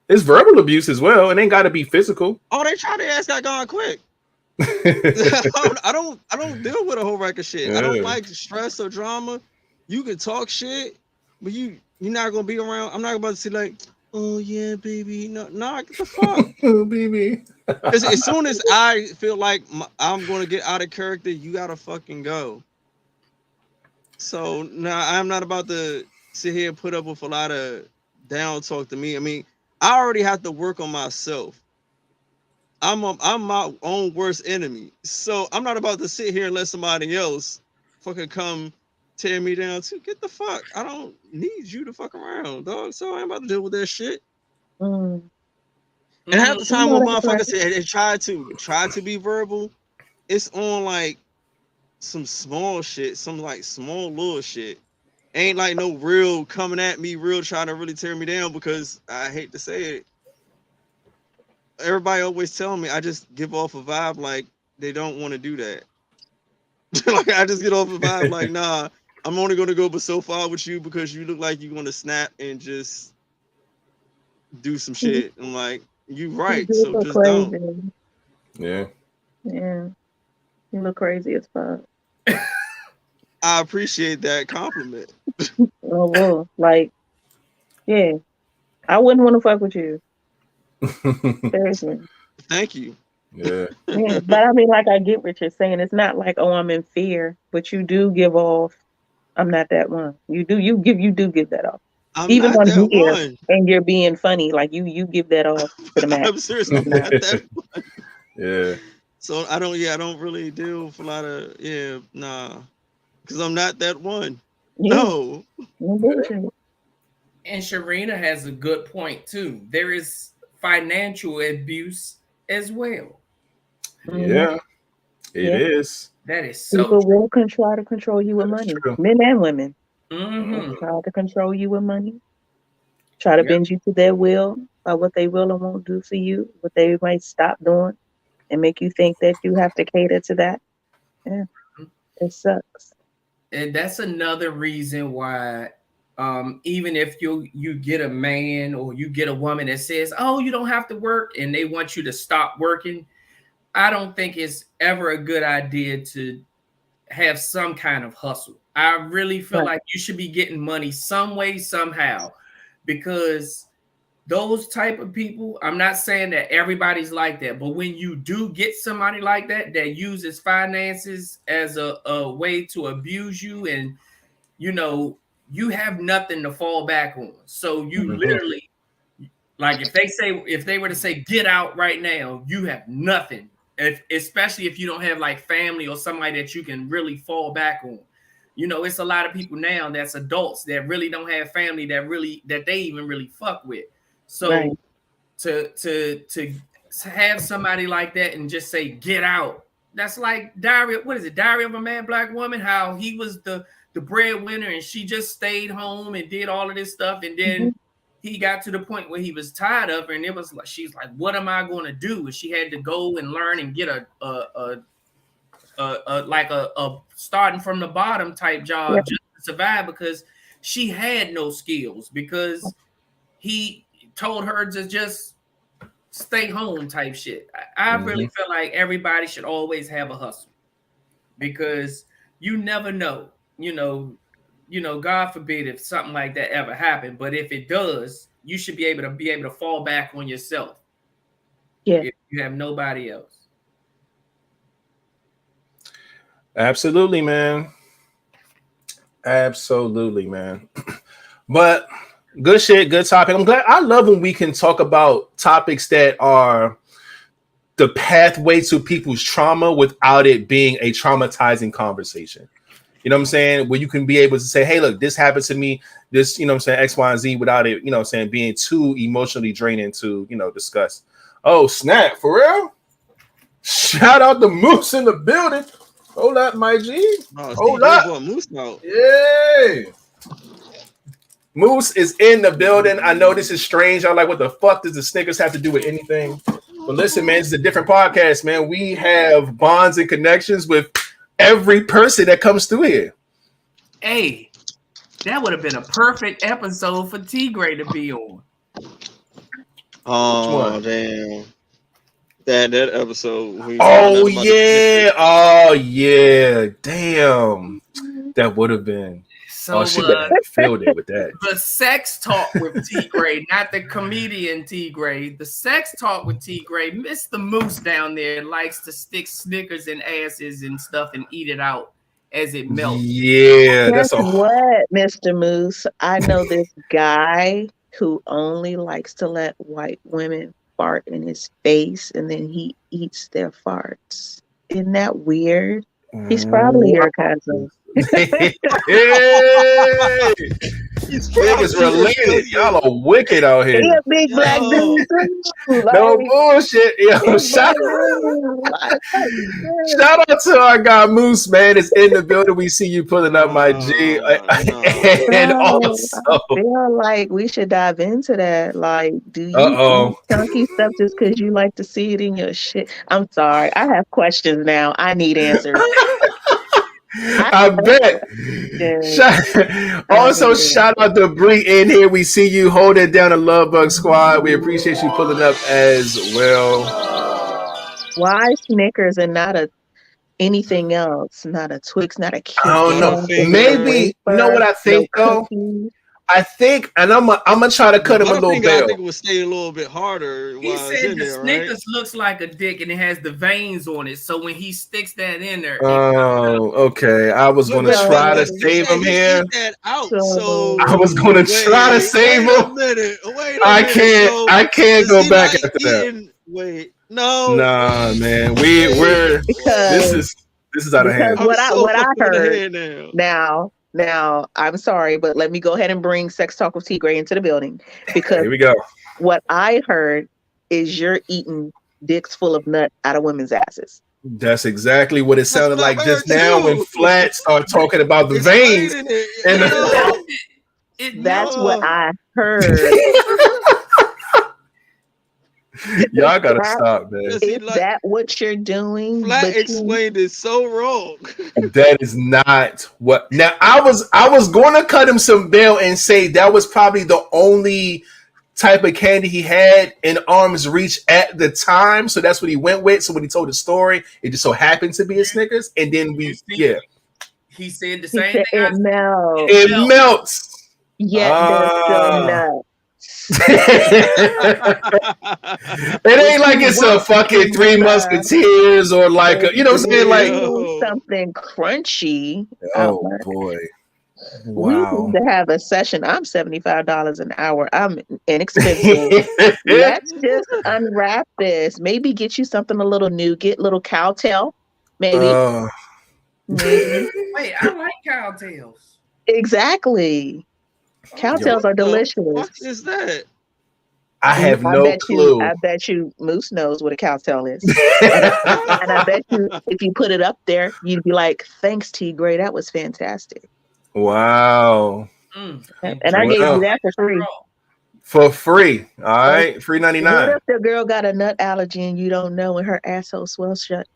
It's verbal abuse as well. It ain't got to be physical. Oh, they try their ass got gone quick. I don't deal with a whole rack of shit. Yeah. I don't like stress or drama. You can talk shit, but you're not gonna be around. I'm not about to say like, oh yeah, baby. No, get the fuck. Oh, baby. As soon as I feel like I'm gonna get out of character, you gotta fucking go. So I'm not about to sit here and put up with a lot of down talk to me. I mean, I already have to work on myself. I'm my own worst enemy. So I'm not about to sit here and let somebody else fucking come tear me down too. Get the fuck. I don't need you to fuck around, dog. So I ain't about to deal with that shit. And half the time when motherfuckers say they try to be verbal, it's on like some small shit, some like small little shit. Ain't like no real coming at me, real trying to really tear me down, because I hate to say it. Everybody always tell me I just give off a vibe like they don't want to do that. Like I just get off a vibe like, nah, I'm only gonna go but so far with you because you look like you want to snap and just do some shit. I'm like, you right, so just crazy. Don't. Yeah. Yeah. You look crazy as fuck. I appreciate that compliment. Oh well, like, yeah, I wouldn't want to fuck with you. Seriously. Thank you. Yeah. Yeah, but I mean, like, I get what you're saying. It's not like, oh, I'm in fear, but you do give off. I'm not that one. You do give that off. I'm Even not on that here, one. and you're being funny, like you give that off to the max. I'm seriously not that one. Yeah. So I don't really deal with a lot of because I'm not that one. Yeah. No. And Sharina has a good point too. There is financial abuse as well. Yeah, it is. That is so people will try to control you with money, men and women. Mm-hmm. Try to control you with money. Try to bend you to their will by what they will and won't do for you, what they might stop doing, and make you think that you have to cater to that. Yeah, it sucks. And that's another reason why, even if you get a man or you get a woman that says, "Oh, you don't have to work," and they want you to stop working, I don't think it's ever a good idea to have some kind of hustle. I really feel like you should be getting money some way, somehow, because those type of people, I'm not saying that everybody's like that, but when you do get somebody like that uses finances as a way to abuse you, and you have nothing to fall back on. So you literally, like, if they were to say get out right now, you have nothing. Especially if you don't have like family or somebody that you can really fall back on. It's a lot of people now that's adults that really don't have family that they even really fuck with. So to have somebody like that and just say get out, that's like Diary of a Mad Black Woman, how he was the breadwinner and she just stayed home and did all of this stuff, and then he got to the point where he was tired of her, and it was like she's like, what am I going to do? And she had to go and learn and get a starting from the bottom type job just to survive, because she had no skills, because he told her to just stay home type shit. I really feel like everybody should always have a hustle, because you never know, God forbid if something like that ever happened, but if it does, you should be able to fall back on yourself. Yeah. If you have nobody else. Absolutely, man. Absolutely, man. But good shit, good topic. I love when we can talk about topics that are the pathway to people's trauma without it being a traumatizing conversation. You know what I'm saying? Where you can be able to say, hey, look, this happened to me, this, X, Y, and Z, without it, being too emotionally draining to, discuss. Oh, snap, for real? Shout out to Moose in the building. Hold up, my G. Hold up. Moose out. Yeah. Moose is in the building. I know this is strange. I'm like, what the fuck does the Snickers have to do with anything? But listen, man, this is a different podcast, man. We have bonds and connections with every person that comes through here. Hey, that would have been a perfect episode for T.Graye to be on. Oh, damn. That episode. Oh, yeah. Oh, yeah. Damn. That would have been. So she better have filled it with that. The sex talk with T.Graye, not the comedian T.Graye. The sex talk with T.Graye. Mr. Moose down there likes to stick Snickers in asses and stuff and eat it out as it melts. Yeah, that's what, Mr. Moose. I know this guy who only likes to let white women fart in his face, and then he eats their farts. Isn't that weird? He's probably your cousin. Hey, niggas related. Y'all are wicked out here. He a big black dude. No bullshit. Yo, shout out to our guy Moose, man. It's in the building. We see you pulling up, my G. And also, I feel like we should dive into that. Like, do you eat chunky stuff just because you like to see it in your shit? I'm sorry. I have questions now. I need answers. I bet. Shout out to Bree in here. We see you holding down the Love Bug Squad. We appreciate you pulling up as well. Why Snickers and not a anything else. Not a Twix, not a Kit Kat. I don't know. Maybe, you know what I think though? I think, and I'm gonna try to cut him a little bit. I think it would stay a little bit harder. He said the Snickers looks like a dick and it has the veins on it. So when he sticks that in there, okay. I was gonna try to save him here. I was gonna try to save him. I can't go back after that. Nah, man. We're this is out of hand. What I heard now, I'm sorry, but let me go ahead and bring Sex Talk with T.Graye into the building, because here we go. What I heard is you're eating dicks full of nut out of women's asses. That's exactly what it sounded like just now when Flat started talking about the veins. That's what I heard. Y'all gotta stop, man. Is that what you're doing? Flat explained it so wrong. That is not what. Now I was going to cut him some bail and say that was probably the only type of candy he had in arm's reach at the time, so that's what he went with. So when he told the story, it just so happened to be a Snickers, and then he said the same thing. It melts. Yeah, there's still nuts. It ain't like it's a fucking Three Musketeers or like a, you know what I'm saying, like something crunchy. Oh boy. Wow. We need to have a session. I'm $75 an hour. I'm inexpensive. Let's just unwrap this. Maybe get you something a little new. Get little cowtail. Maybe. Wait, I like cowtails. Exactly. Cowtails are delicious. What is that? I have no clue. I bet you Moose knows what a cowtail is. And I bet you if you put it up there, you'd be like, thanks, T.Graye. That was fantastic. Wow. And I gave you that for free. For free. All right. $3.99. What if the girl got a nut allergy and you don't know and her asshole swells shut?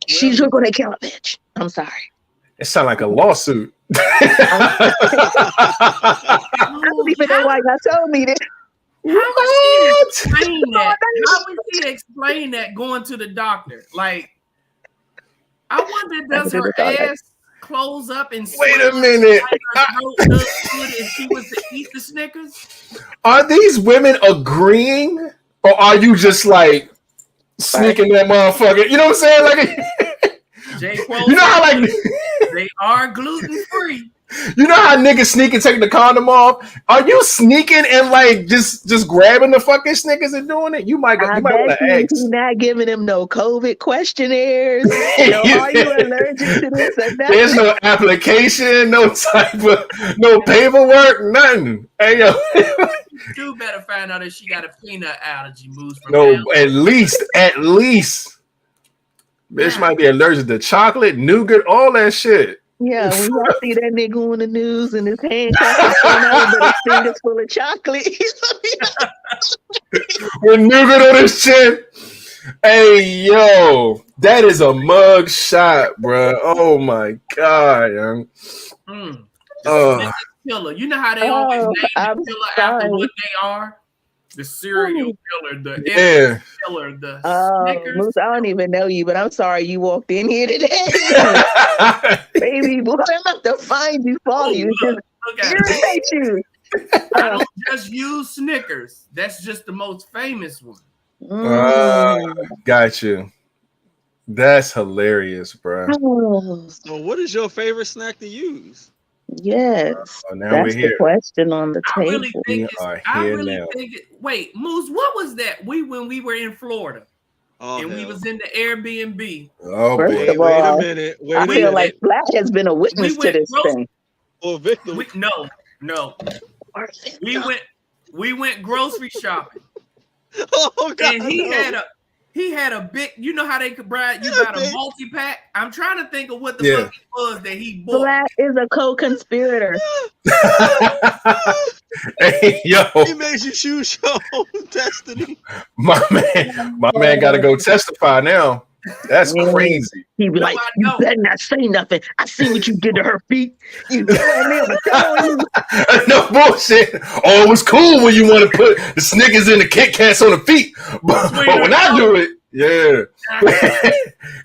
She's your gonna kill a bitch. I'm sorry. It sounds like a lawsuit. I don't even know why y'all told me this. How would she explain that? How would she explain that going to the doctor? Like, I wonder, does her ass close up and wait a minute? If she was to eat the Snickers? Are these women agreeing, or are you just like sneaking that motherfucker? You know what I'm saying? Like, you know how like they are gluten free. You know how niggas sneak and take the condom off? Are you sneaking and like just grabbing the fucking Snickers and doing it? You might want to ask. He's not giving them no COVID questionnaires. Are you allergic to this or that? There's no application, no type of no paperwork, nothing. Hey yo. You better find out if she got a peanut allergy. Moves from no, at least. Bitch might be allergic to chocolate, nougat, all that shit. Yeah, when y'all see that nigga on the news and his handcuffs but his fingers full of chocolate. With nougat on his chin. Hey, yo, that is a mug shot, bro. Oh my god, young. Killer. You know how they always name the killer after what they are? The serial killer, the killer, the Snickers. Moose, I don't even know you, but I'm sorry you walked in here today. Baby boy, I'm about to find you, follow you. Look at irritate you. I don't just use Snickers. That's just the most famous one. Got you. That's hilarious, bro. So what is your favorite snack to use? Yes, now that's we're here. The question on the table. Wait, Moose, what was that? When we were in Florida and we was in the Airbnb. Oh, First of all, wait a minute. I feel like Black has been a witness to this thing. Or Victor? No. We went grocery shopping. Oh God! And he had a big, you know how they could brag, you got a multi-pack. I'm trying to think of what the fuck it was that he bought. Black is a co-conspirator. Hey, yo. He makes you shoe show destiny. My man gotta go testify now. That's crazy. He be like, you better not say nothing. I see what you did to her feet. You telling me I'm telling you. No bullshit. Oh, it was cool when you want to put the Snickers and the Kit Kats on the feet. But when I do it, Yeah.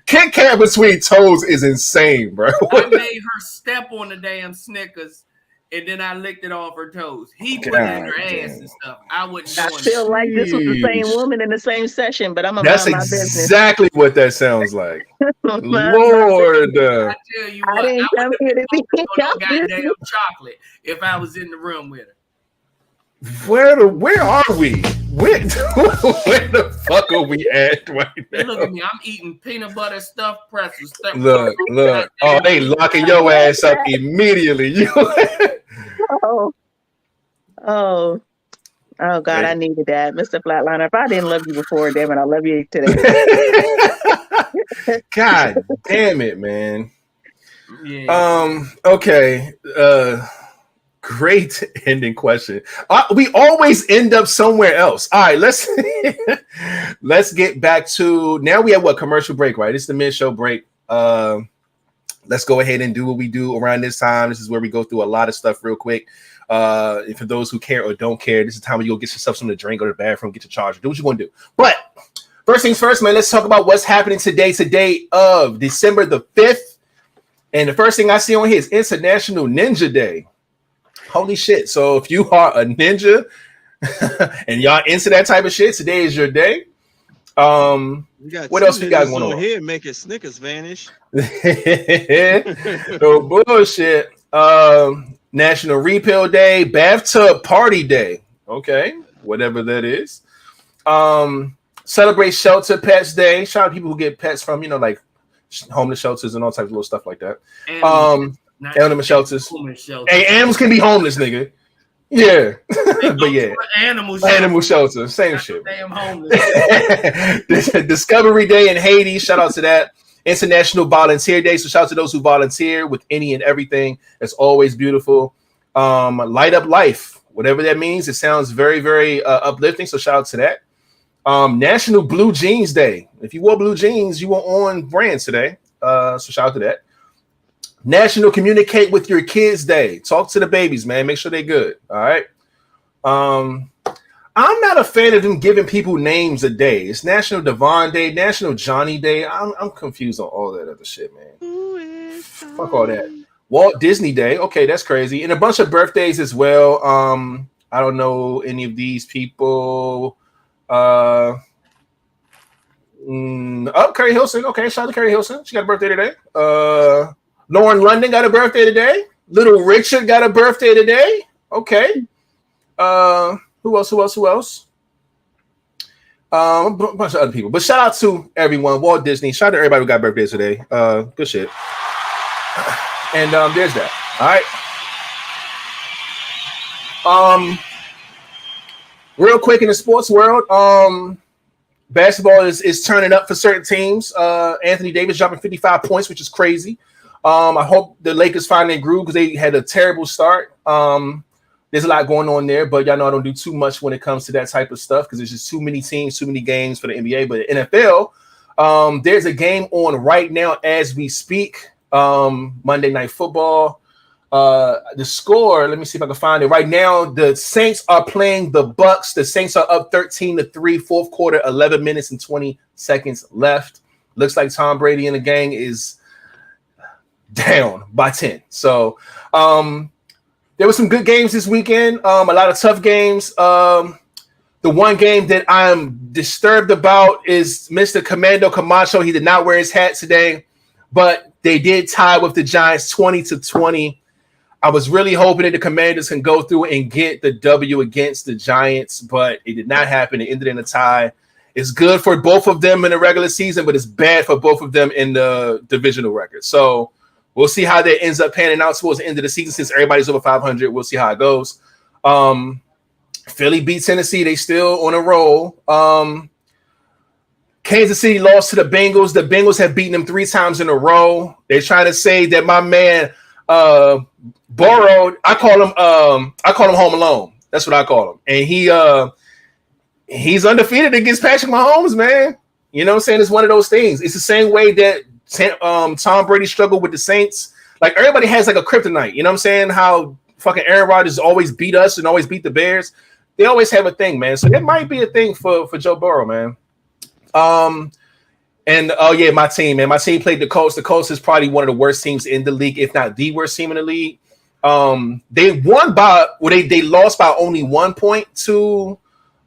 Kit Kat between toes is insane, bro. I made her step on the damn Snickers, and then I licked it off her toes. He put it in her ass and stuff. I wouldn't do it. I feel like this was the same woman in the same session, but I'm gonna mind my business. That's exactly what that sounds like. Lord. I tell you what, I would no goddamn chocolate if I was in the room with her. Where are we? Where the fuck are we at right now? Look at me. I'm eating peanut butter stuffed pretzels. Look. Oh, they locking your ass up immediately. Oh, God, I needed that. Mr. Flatliner, if I didn't love you before, damn it, I love you today. God damn it, man. Yeah. Okay. Great ending question. We always end up somewhere else. All right, let's get back to now. We have commercial break, right? It's the mid-show break. Let's go ahead and do what we do around this time. This is where we go through a lot of stuff real quick. And for those who care or don't care, this is the time where you go get yourself something to drink, go to the bathroom, get your charger, do what you want to do. But first things first, man, let's talk about what's happening today of December the 5th. And the first thing I see on here is International Ninja Day. Holy shit. So if you are a ninja and y'all into that type of shit, today is your day. What else you guys want to here making Snickers vanish? No bullshit. National Repeal Day, Bathtub Party Day. Okay, whatever that is. Celebrate Shelter Pets Day. Shout out to people who get pets from, like homeless shelters and all types of little stuff like that. Animal shelters. Hey, animals can be homeless, nigga. Yeah. But yeah. Animal shelter. Same shit. Damn homeless. Discovery Day in Haiti. Shout out to that. International Volunteer Day. So shout out to those who volunteer with any and everything. That's always beautiful. Light Up Life. Whatever that means. It sounds very, very uplifting. So shout out to that. National Blue Jeans Day. If you wore blue jeans, you were on brand today. So shout out to that. National Communicate with Your Kids Day. Talk to the babies, man. Make sure they're good. All right. I'm not a fan of them giving people names a day. It's National Devon Day, National Johnny Day. I'm confused on all that other shit, man. Fuck all that. Walt Disney Day. Okay, that's crazy. And a bunch of birthdays as well. I don't know any of these people. Carrie Hilson. Okay, shout out to Carrie Hilson. She got a birthday today. Lauren London got a birthday today. Little Richard got a birthday today. Okay. Who else? A bunch of other people. But shout out to everyone. Walt Disney. Shout out to everybody who got birthdays today. Good shit. And there's that. All right. Real quick in the sports world, basketball is turning up for certain teams. Anthony Davis dropping 55 points, which is crazy. I hope the Lakers find their groove because they had a terrible start. There's a lot going on there, but y'all know I don't do too much when it comes to that type of stuff because there's just too many teams, too many games for the NBA. But the NFL, there's a game on right now as we speak. Monday Night Football. The score, let me see if I can find it. Right now, the Saints are playing the Bucks. The Saints are up 13-3, fourth quarter, 11 minutes and 20 seconds left. Looks like Tom Brady and the gang is down by 10. So there were some good games this weekend. A lot of tough games. The one game that I'm disturbed about is Mr. Commando Camacho. He did not wear his hat today, but they did tie with the Giants 20-20. I was really hoping that the Commanders can go through and get the W against the Giants, but it did not happen. It ended in a tie. It's good for both of them in the regular season, but it's bad for both of them in the divisional record. So we'll see how that ends up panning out towards the end of the season. Since everybody's over 500, we'll see how it goes. Philly beat Tennessee. They still on a roll. Kansas City lost to the Bengals. The Bengals have beaten them 3 times in a row. They're trying to say that my man borrowed. I call him Home Alone. That's what I call him. And he's undefeated against Patrick Mahomes, man. You know what I'm saying? It's one of those things. It's the same way that Tom Brady struggled with the Saints. Like, everybody has like a kryptonite. You know what I'm saying? How fucking Aaron Rodgers always beat us and always beat the Bears. They always have a thing, man. So it might be a thing for Joe Burrow, man. And oh yeah, my team, man. My team played the Colts. The Colts is probably one of the worst teams in the league, if not the worst team in the league. They won by they lost by only 1 point to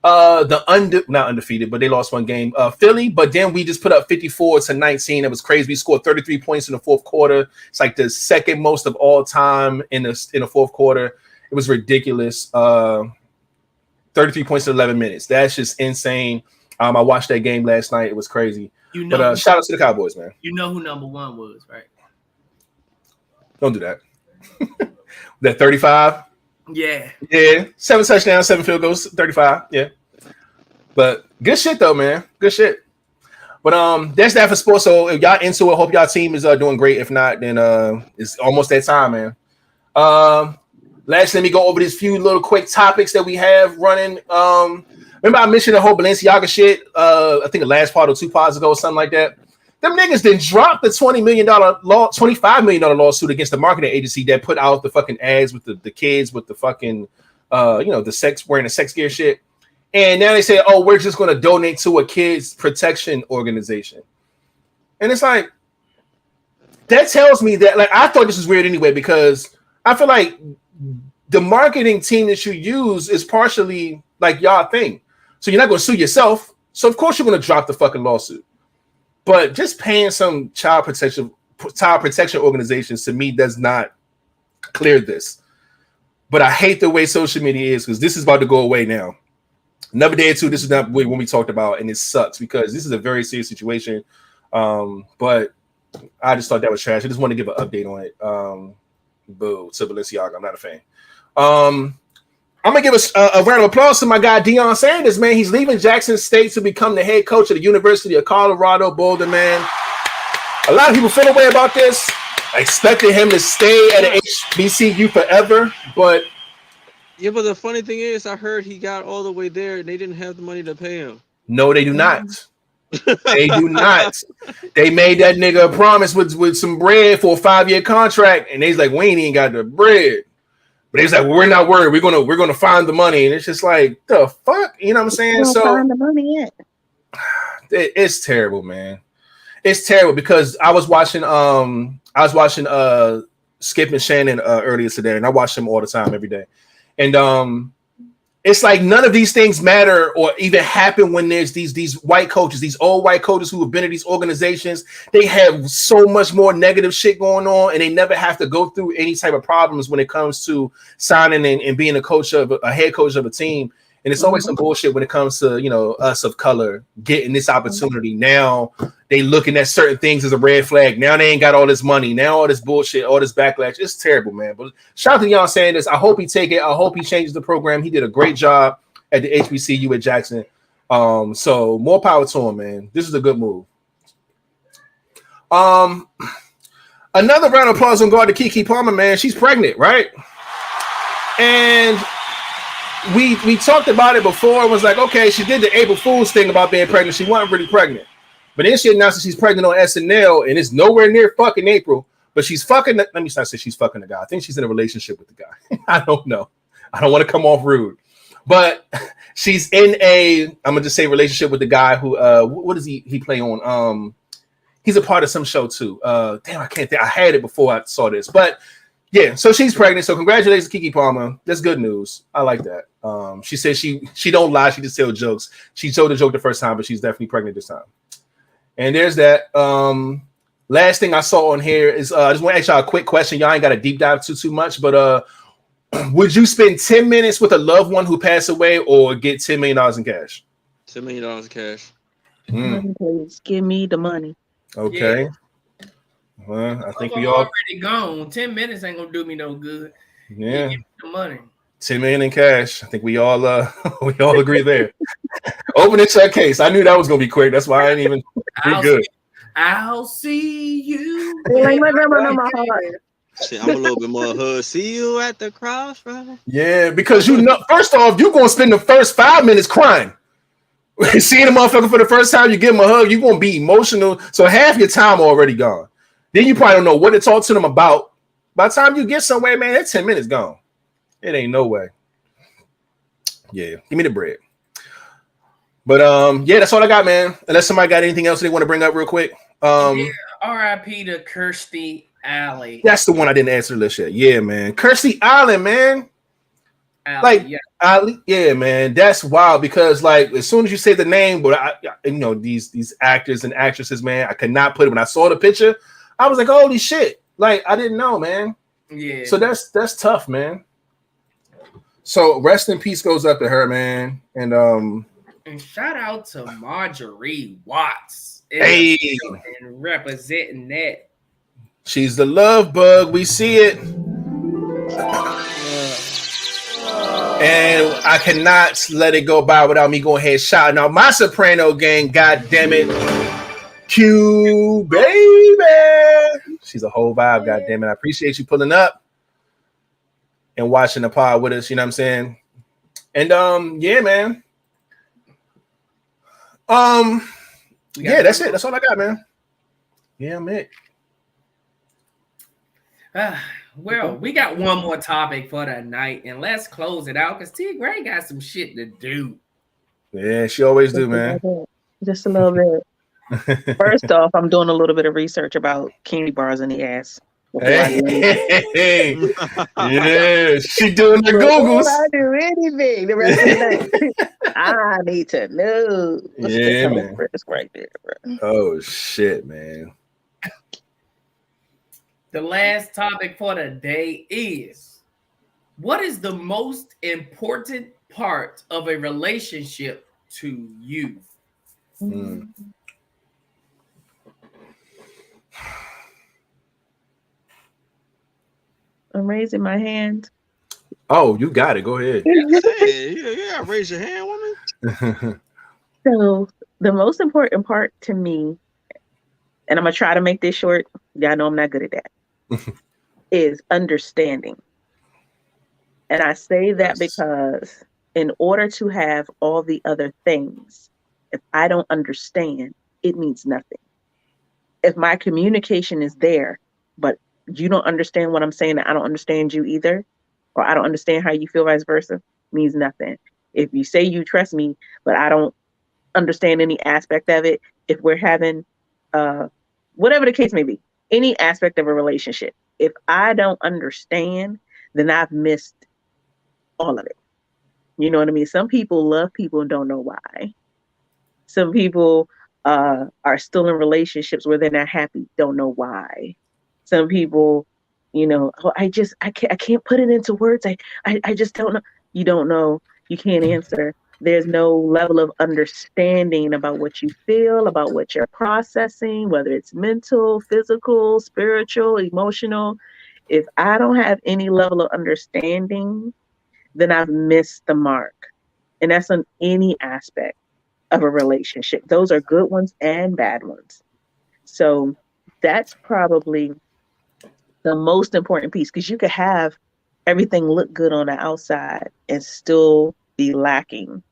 not undefeated, but they lost one game, Philly. But then we just put up 54-19. It was crazy. We scored 33 points in the fourth quarter. It's like the second most of all time in the fourth quarter. It was ridiculous. 33 points in 11 minutes. That's just insane. I watched that game last night. It was crazy. But shout out to the Cowboys, man. You know who number one was, right? Don't do that. That 35. Yeah. 7 touchdowns, 7 field goals, 35. Yeah. But good shit though, man. Good shit. But that's that for sports. So if y'all into it, hope y'all team is doing great. If not, then it's almost that time, man. Last, let me go over these few little quick topics that we have running. Remember I mentioned the whole Balenciaga shit? I think the last part or 2 pods ago, or something like that. Them niggas didn't drop the $25 million lawsuit against the marketing agency that put out the fucking ads with the kids with the fucking the sex wearing the sex gear shit. And now they say, oh, we're just gonna donate to a kids protection organization. And it's like, that tells me that, like, I thought this was weird anyway, because I feel like the marketing team that you use is partially like y'all thing. So you're not gonna sue yourself. So of course you're gonna drop the fucking lawsuit. But just paying some child protection organizations to me does not clear this. But I hate the way social media is, because this is about to go away now. Another day or two, this is not when we talked about, and it sucks because this is a very serious situation. But I just thought that was trash. I just want to give an update on it. Boo to Balenciaga. I'm not a fan. I'm gonna give a round of applause to my guy Deion Sanders, man. He's leaving Jackson State to become the head coach of the University of Colorado Boulder, man. A lot of people feel away about this. I expected him to stay at an HBCU forever, but yeah. But the funny thing is, I heard he got all the way there and they didn't have the money to pay him. No, they do not. They do not. They made that nigga a promise with some bread for a 5-year contract, and they's like, we ain't even got the bread. But he's like, well, we're not worried. We're gonna find the money, and it's just like, the fuck, you know what I'm saying? So find the money yet. It's terrible, man. It's terrible because I was watching Skip and Shannon earlier today, and I watch them all the time, every day, and it's like none of these things matter or even happen when there's these white coaches, these old white coaches who have been in these organizations. They have so much more negative shit going on, and they never have to go through any type of problems when it comes to signing and being a head coach of a team. And it's always some bullshit when it comes to, you know, us of color getting this opportunity. Now they looking at certain things as a red flag. Now they ain't got all this money. Now all this bullshit, all this backlash. It's terrible, man. But shout out to Deion Sanders. I hope he take it. I hope he changes the program. He did a great job at the HBCU at Jackson. So more power to him, man. This is a good move. Another round of applause on guard to Keke Palmer, man. She's pregnant, right? And we talked about it before. It was like, okay, she did the April Fool's thing about being pregnant. She wasn't really pregnant. But then she announced that she's pregnant on SNL, and it's nowhere near fucking April. But she's fucking, let me not say she's fucking the guy. I think she's in a relationship with the guy. I don't know. I don't want to come off rude. But she's in I'm going to just say relationship with the guy who, what does he play on? He's a part of some show too. Damn, I can't think. I had it before I saw this. But yeah, so she's pregnant. So congratulations, Keke Palmer. That's good news. I like that. She said she don't lie. She just tells jokes. She told the joke the first time, but she's definitely pregnant this time. And there's that. Last thing I saw on here is I just want to ask y'all a quick question. Y'all ain't got to deep dive too much, but would you spend 10 minutes with a loved one who passed away or get $10 million in cash? $10 million in cash. Please give me the money. Okay. Yeah. Well, I think we all already gone. 10 minutes ain't gonna do me no good. Yeah. Give me the money. 10 million in cash. I think we all we all agree there. Open the check case. I knew that was gonna be quick. That's why I didn't even be good. I'll see you. Like my grandma on my heart. Shit, I'm a little bit more hood. See you at the crossroads. Yeah, because you know, first off, you're gonna spend the first 5 minutes crying. Seeing a motherfucker for the first time, you give him a hug, you're gonna be emotional. So half your time already gone. Then you probably don't know what to talk to them about. By the time you get somewhere, man, that 10 minutes gone. It ain't no way. Yeah, give me the bread. But yeah, that's all I got, man. Unless somebody got anything else they want to bring up real quick. Yeah, R.I.P. to Kirstie Alley. That's the one I didn't answer the list yet. Yeah, man. Kirstie Alley, man. Ali, yeah, man. That's wild because like as soon as you say the name, but these actors and actresses, man, I could not put it. When I saw the picture, I was like, holy shit. Like I didn't know, man. Yeah. So that's tough, man. So rest in peace goes up to her, man. And shout out to Marjorie Watts. Hey, and representing that. She's the love bug. We see it. And I cannot let it go by without me going ahead and shouting out my Soprano gang. God damn it. Q baby. She's a whole vibe. God damn it. I appreciate you pulling up and watching the pod with us. You know what I'm saying? And yeah, man. Yeah, that's it. That's all I got, man. Yeah, I'm it. Well, we got one more topic for the night, and let's close it out because T.Graye got some shit to do. Yeah, she always do, man. Just a little bit. First off, I'm doing a little bit of research about candy bars in the ass. Hey. Yeah, she doing the Googles. I do anything the rest of the night. I need to know. Yeah, man. It's right there, bro. Oh shit, man. The last topic for the day is: what is the most important part of a relationship to you? Mm. I'm raising my hand. Oh, you got it. Go ahead. Yeah, raise your hand, woman. So the most important part to me, and I'm gonna try to make this short. Y'all know I'm not good at that. Is understanding. And I say that because in order to have all the other things, if I don't understand, it means nothing. If my communication is there, but you don't understand what I'm saying, and I don't understand you either, or I don't understand how you feel, vice versa, means nothing. If you say you trust me, but I don't understand any aspect of it, if we're having whatever the case may be, any aspect of a relationship, if I don't understand, then I've missed all of it. You know what I mean? Some people love people and don't know why. Some people are still in relationships where they're not happy, don't know why. Some people, I can't put it into words. I just don't know. You don't know. You can't answer. There's no level of understanding about what you feel, about what you're processing, whether it's mental, physical, spiritual, emotional. If I don't have any level of understanding, then I've missed the mark. And that's on any aspect of a relationship. Those are good ones and bad ones. So that's probably the most important piece, because you could have everything look good on the outside and still be lacking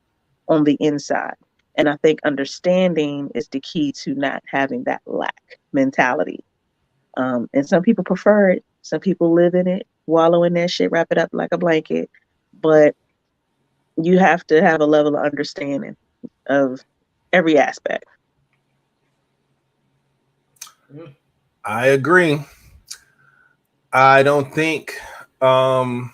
on the inside. And I think understanding is the key to not having that lack mentality. And some people prefer it. Some people live in it, wallow in that shit, wrap it up like a blanket. But you have to have a level of understanding of every aspect. I agree. I don't think I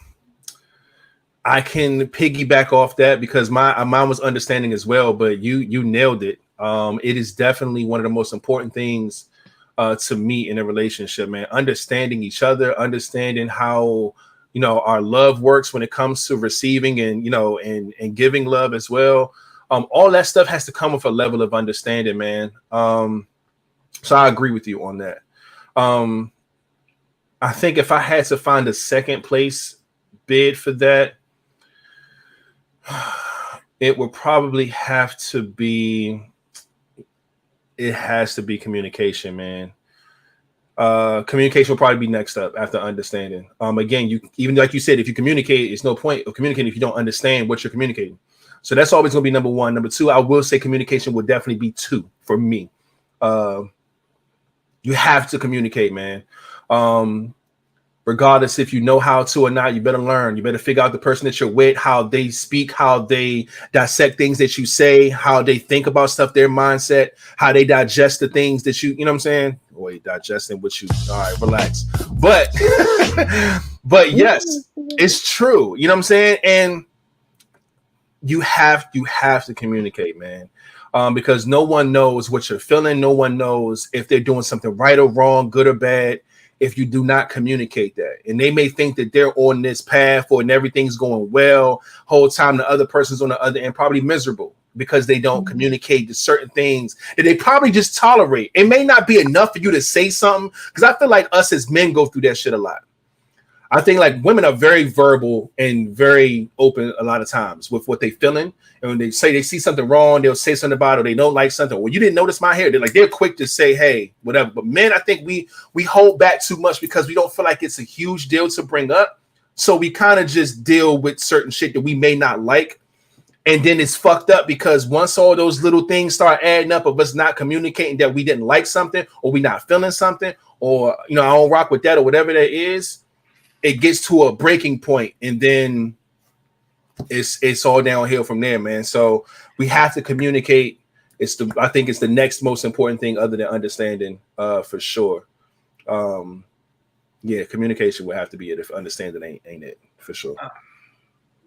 can piggyback off that because mine was understanding as well, but you nailed it. It is definitely one of the most important things to me in a relationship, man. Understanding each other, understanding how our love works when it comes to receiving and and giving love as well. All that stuff has to come with a level of understanding, man. So I agree with you on that. I think if I had to find a second place bid for that, it would probably have to be. It has to be communication, man. Communication will probably be next up after understanding. Again, even like you said, if you communicate, it's no point of communicating if you don't understand what you're communicating. So that's always going to be number one. Number two, I will say communication will definitely be two for me. You have to communicate, man. regardless if you know how to or not. You better learn. You better figure out the person that you're with, how they speak, how they dissect things that you say, how they think about stuff, their mindset, how they digest the things that you know what I'm saying? Wait, digesting what you, all right, relax. But, but yes, it's true. You know what I'm saying? And you have to communicate, man. Because no one knows what you're feeling. No one knows if they're doing something right or wrong, good or bad, if you do not communicate that. And they may think that they're on this path or and everything's going well. Whole time the other person's on the other end probably miserable because they don't communicate the certain things that they probably just tolerate. It may not be enough for you to say something, because I feel like us as men go through that shit a lot. I think like women are very verbal and very open a lot of times with what they feeling. And when they say they see something wrong, they'll say something about it, or they don't like something. Well, you didn't notice my hair. They're quick to say, hey, whatever. But men, I think we hold back too much because we don't feel like it's a huge deal to bring up. So we kind of just deal with certain shit that we may not like. And then it's fucked up because once all those little things start adding up of us not communicating that we didn't like something, or we not feeling something, or, I don't rock with that, or whatever that is, it gets to a breaking point, and then it's all downhill from there, man. So we have to communicate. I think it's the next most important thing other than understanding, for sure. Yeah, communication would have to be it if understanding ain't it, for sure.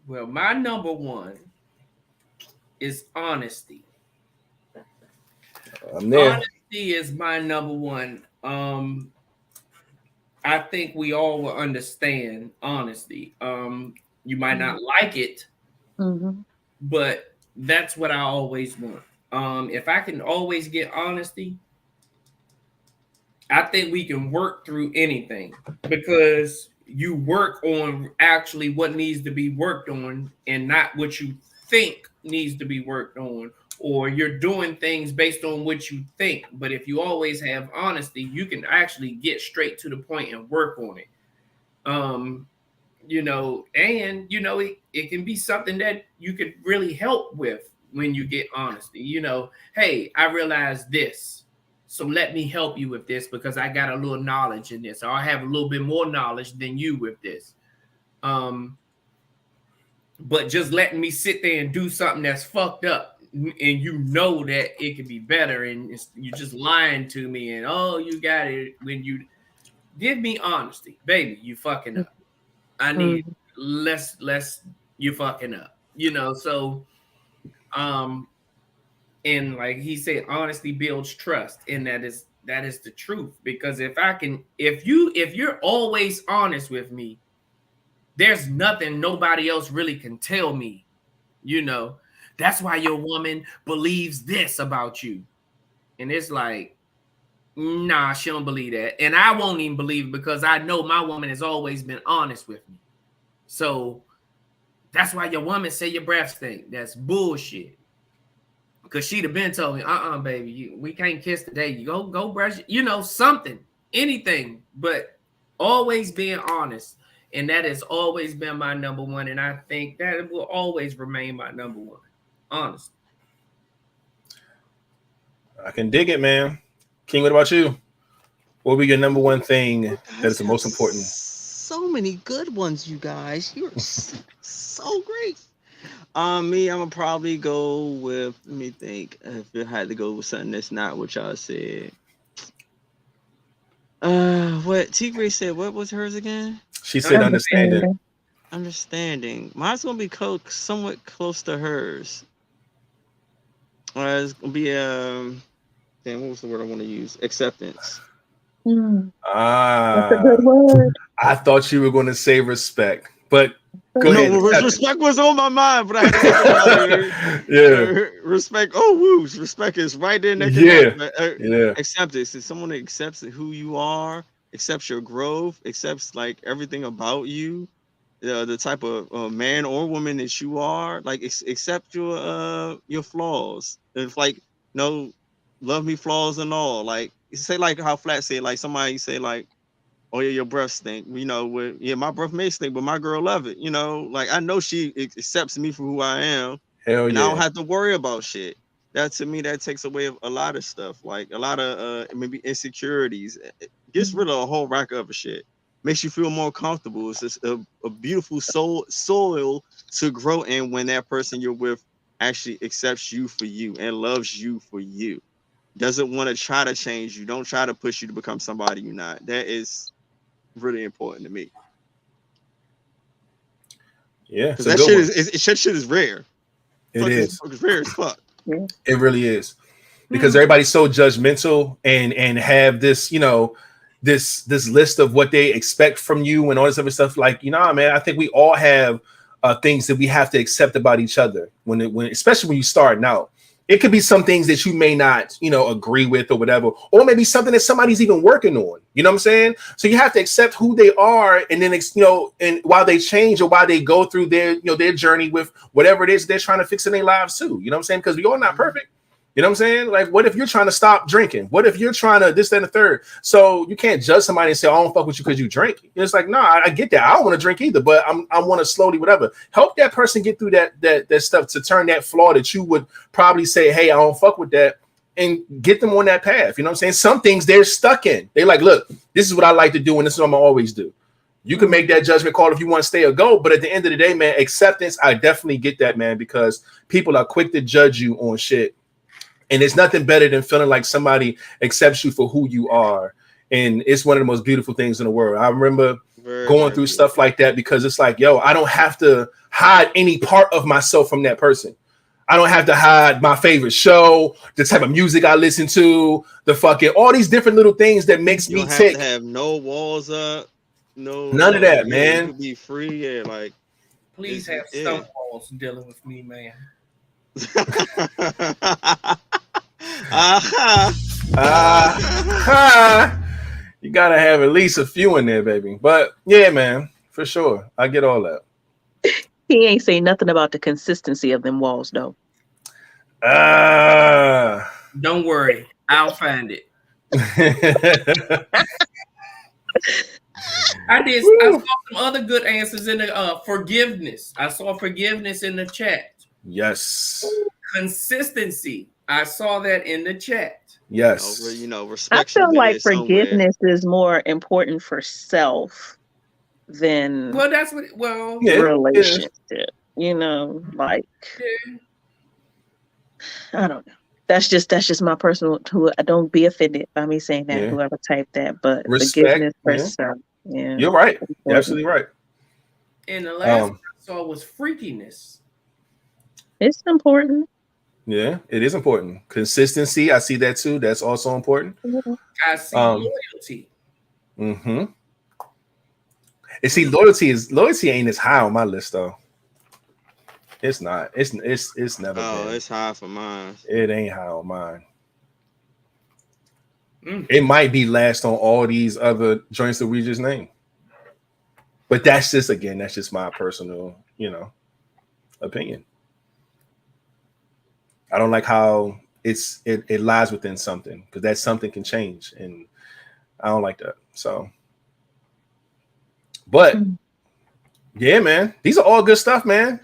Well, my number one is honesty. I'm there. Honesty is my number one. I think we all will understand honesty. You might not like it, but that's what I always want. If I can always get honesty, I think we can work through anything, because you work on actually what needs to be worked on and not what you think needs to be worked on, or you're doing things based on what you think. But if you always have honesty, you can actually get straight to the point and work on it. It can be something that you could really help with when you get honesty. Hey, I realized this, so let me help you with this because I got a little knowledge in this, or I have a little bit more knowledge than you with this. But just letting me sit there and do something that's fucked up, and that it could be better, and you're just lying to me, and you got it. When you give me honesty, baby, you fucking up. I need less you fucking up. So and like he said, honesty builds trust, and that is the truth. Because if you're always honest with me, there's nothing nobody else really can tell me. That's why your woman believes this about you. And it's like, nah, she don't believe that. And I won't even believe it, because I know my woman has always been honest with me. So that's why your woman say your breath stink. That's bullshit. Because she'd have been told me, baby, we can't kiss today. You go brush, something, anything, but always being honest. And that has always been my number one. And I think that will always remain my number one. Honest. I can dig it, man. King, what about you? What would be your number one thing that is the most important? So many good ones, you guys. You're so great. Me, I'm gonna probably go with, let me think, if I had to go with something that's not what y'all said. What T.Graye said, what was hers again? She said understanding. Understanding. Mine's gonna be somewhat close to hers. It's gonna be what was the word I want to use? Acceptance. That's a good word. I thought you were going to say respect, but go ahead. Respect was on my mind, but I had to respect. Respect is right there next to acceptance. Is someone that accepts who you are, accepts your growth, accepts like everything about you, the type of man or woman that you are, like accept your flaws. If love me flaws and all. Like say like how Flat said, like somebody say like, oh yeah, your breath stink. My breath may stink, but my girl love it. Like I know she accepts me for who I am. Hell and yeah. I don't have to worry about shit. That to me, that takes away a lot of stuff, like a lot of maybe insecurities. It gets rid of a whole rack of shit. makes you feel more comfortable. It's just a beautiful soil to grow in when that person you're with actually accepts you for you and loves you for you. Doesn't want to try to change you. Don't try to push you to become somebody you're not. That is really important to me. Yeah, because that shit is rare. It is. It's rare as fuck. It really is, because everybody's so judgmental and have this, you know, this list of what they expect from you and all this other stuff. Like, you know, man, I think we all have things that we have to accept about each other when especially when you starting out. It could be some things that you may not, you know, agree with or whatever, or maybe something that somebody's even working on. You know what I'm saying? So you have to accept who they are, and then, you know, and while they change or while they go through their, you know, their journey with whatever it is they're trying to fix in their lives too. You know what I'm saying? Because we all not perfect. You know what I'm saying? Like, what if you're trying to stop drinking? What if you're trying to this, that, and the third? So you can't judge somebody and say, I don't fuck with you because you drink. It's like, no, I get that. I don't want to drink either, but I want to slowly, whatever. Help that person get through that stuff to turn that flaw that you would probably say, hey, I don't fuck with that, and get them on that path. You know what I'm saying? Some things they're stuck in. They're like, look, this is what I like to do, and this is what I'm gonna always do. You can make that judgment call if you want to stay or go, but at the end of the day, man, acceptance, I definitely get that, man, because people are quick to judge you on shit. And it's nothing better than feeling like somebody accepts you for who you are. And it's one of the most beautiful things in the world. I remember going through stuff like that, because it's like, yo, I don't have to hide any part of myself from that person. I don't have to hide my favorite show, the type of music I listen to, the fucking, all these different little things that makes me tick. You don't have to have no walls up. None of that, man. You can be free. Yeah, like, please have some walls dealing with me, man. You gotta have at least a few in there, baby. But yeah, man, for sure, I get all that. He ain't say nothing about the consistency of them walls, though. Don't worry, I'll find it. I saw some other good answers in the forgiveness. I saw forgiveness in the chat. Yes. Consistency. I saw that in the chat. Yes. You know, respect. I feel like forgiveness is more important for self than that's what relationship. Yeah. You know, like I don't know. That's just my personal. Don't be offended by me saying that. Whoever typed that, but respect, forgiveness for self. Yeah, you're right. You're absolutely right. And the last one I saw was freakiness. It's important. Yeah, it is important. Consistency, I see that too. That's also important. I see loyalty. Mm-hmm. And see, loyalty ain't as high on my list though. It's not. It's never. Oh, been. It's high for mine. It ain't high on mine. It might be last on all these other joints that we just named. But that's just my personal, you know, opinion. I don't like how it lies within something, because that something can change, and I don't like that. So, but yeah, man, these are all good stuff, man.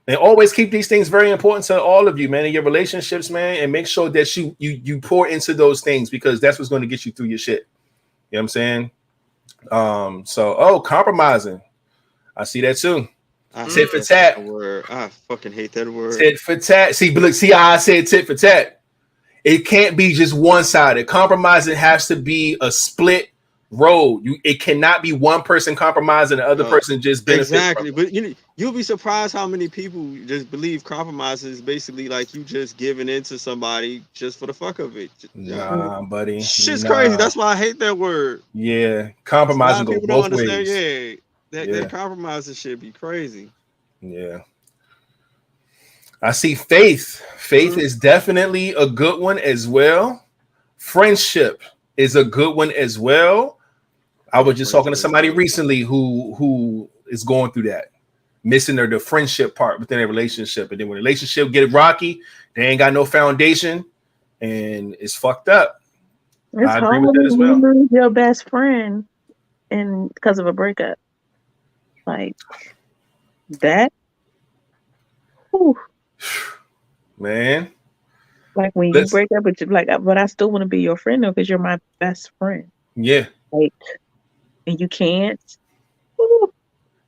And always keep these things very important to all of you, man, in your relationships, man, and make sure that you pour into those things, because that's what's going to get you through your shit. You know what I'm saying? Compromising. I see that too. Tit for tat. I fucking hate that word. Tit for tat. See how I said tit for tat. It can't be just one-sided. Compromising has to be a split road. It cannot be one person compromising and the other person just benefit. Exactly. But you'll be surprised how many people just believe compromise is basically like you just giving in to somebody just for the fuck of it. Nah, buddy. Shit's crazy. That's why I hate that word. Yeah. Compromising go both ways. Yeah. That compromising shit be crazy. Yeah. I see faith. Faith is definitely a good one as well. Friendship is a good one as well. I was just talking to somebody recently who is going through that, missing the friendship part within a relationship. And then when the relationship get rocky, they ain't got no foundation and it's fucked up. I agree with that as well. You lose your best friend because of a breakup. Like that. Whew. Man. Like when you break up with you, like, but I still want to be your friend though, because you're my best friend. Yeah. Like and you can't. Woo,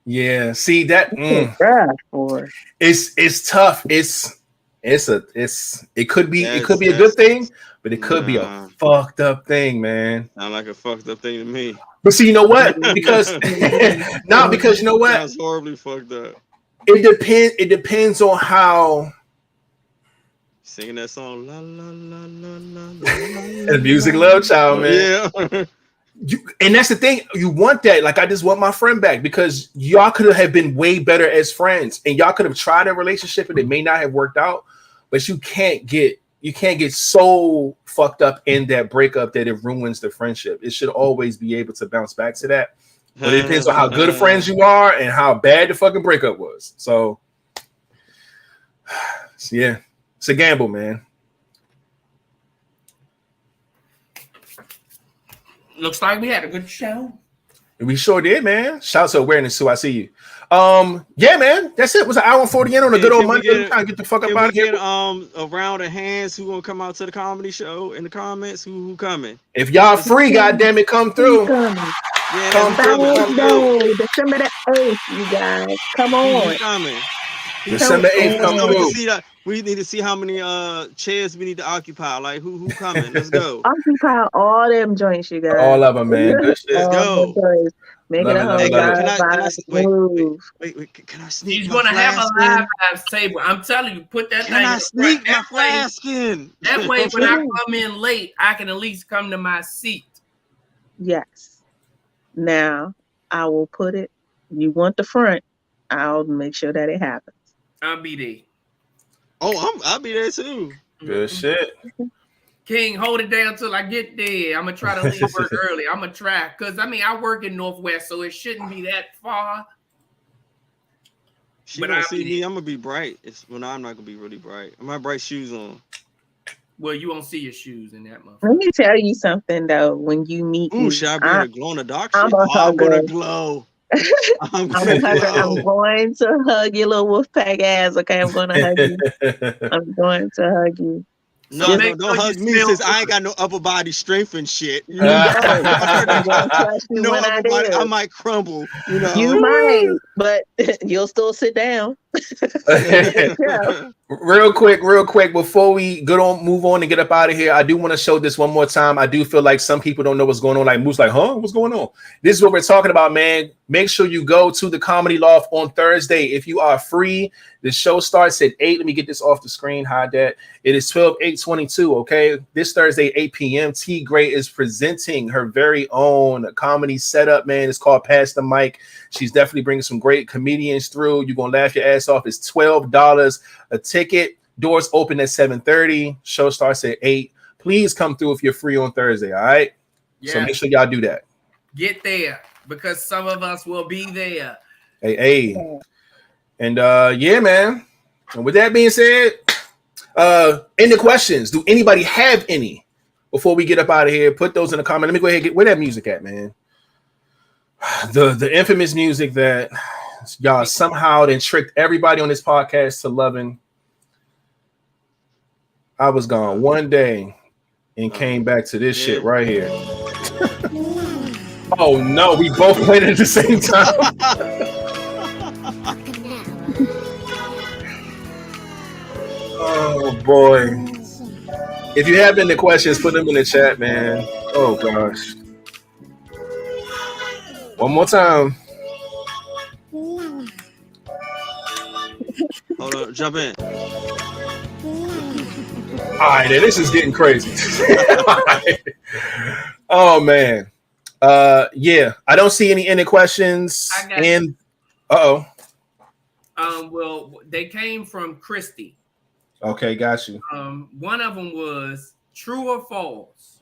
Yeah, see that it's tough. It could be a good thing, but it could be a fucked up thing, man. Sound like a fucked up thing to me. But see, you know what? Because because you know what? Sounds horribly fucked up. It depends on how singing that song la la la la la the music love child, man. Yeah. And that's the thing. You want that. Like, I just want my friend back because y'all could have been way better as friends, and y'all could have tried a relationship, and it may not have worked out. But you can't get so fucked up in that breakup that it ruins the friendship. It should always be able to bounce back to that. But it depends on how good of friends you are and how bad the fucking breakup was. So, yeah, it's a gamble, man. Looks like we had a good show. We sure did, man. Shout out to Awareness too. I see you. Yeah, man. That's it. It was an hour and 40 in on a good old Monday. Trying to get the fuck up out of here. A round of hands who gonna come out to the comedy show in the comments? Who coming? If y'all free, goddamn it, come through. Yeah, come through. December the 8th, you guys. Come on. Who's coming? December 8th, come through. We need to see how many chairs we need to occupy. Like who coming? Let's go. Occupy all them joints, you guys. All of them, man. Good shit. Let's go. Make it a whole wait, can I sneak? He's gonna have a live table. I'm telling you, put that. Can I sneak my flask in? That way, when I come in late, I can at least come to my seat. Yes. Now I will put it. You want the front? I'll make sure that it happens. I'll be there. Oh, I'll be there too. Good shit. King, hold it down till I get there. I'm gonna try to leave work early. I'm gonna try because I work in Northwest, so it shouldn't be that far. She gonna see me. I'm gonna be bright. I'm not gonna be really bright. I might have bright shoes on. Well, you won't see your shoes in that motherfucker. Let me tell you something though. When you meet me, should I be in a glow in the dark? I'm gonna glow. I'm going to hug your little wolf pack ass. Okay, I'm going to hug you. I'm going to hug you. No, don't hug me since I ain't got no upper body strength and shit. You no upper body, I might crumble. You might, but you'll still sit down. Yeah. Real quick, before we move on and get up out of here, I do want to show this one more time. I do feel like some people don't know what's going on. Like Moose, like, huh? What's going on? This is what we're talking about, man. Make sure you go to the Comedy Loft on Thursday. If you are free, the show starts at 8. Let me get this off the screen. Hide that. It is 12/8/22. Okay, this Thursday, 8 p.m. T.Graye is presenting her very own comedy setup. Man, it's called Pass the Mic. She's definitely bringing some great comedians through. You're gonna laugh your ass off. It's $12 a ticket. Doors open at 7:30. Show starts at 8. Please come through if you're free on Thursday. All right. Yeah. So make sure y'all do that. Get there because some of us will be there. Hey. And yeah, man. And with that being said, any questions? Do anybody have any before we get up out of here? Put those in the comment. Let me go ahead and get where that music at, man. The infamous music that y'all somehow then tricked everybody on this podcast to loving. I was gone one day and came back to this shit right here. Oh no, we both played it at the same time. Oh boy. If you have any questions, put them in the chat, man. Oh gosh. One more time. Hold on, jump in. All right, this is getting crazy. Right. Oh man. Yeah, I don't see any questions. And well, they came from Christy. Okay, got you. One of them was true or false.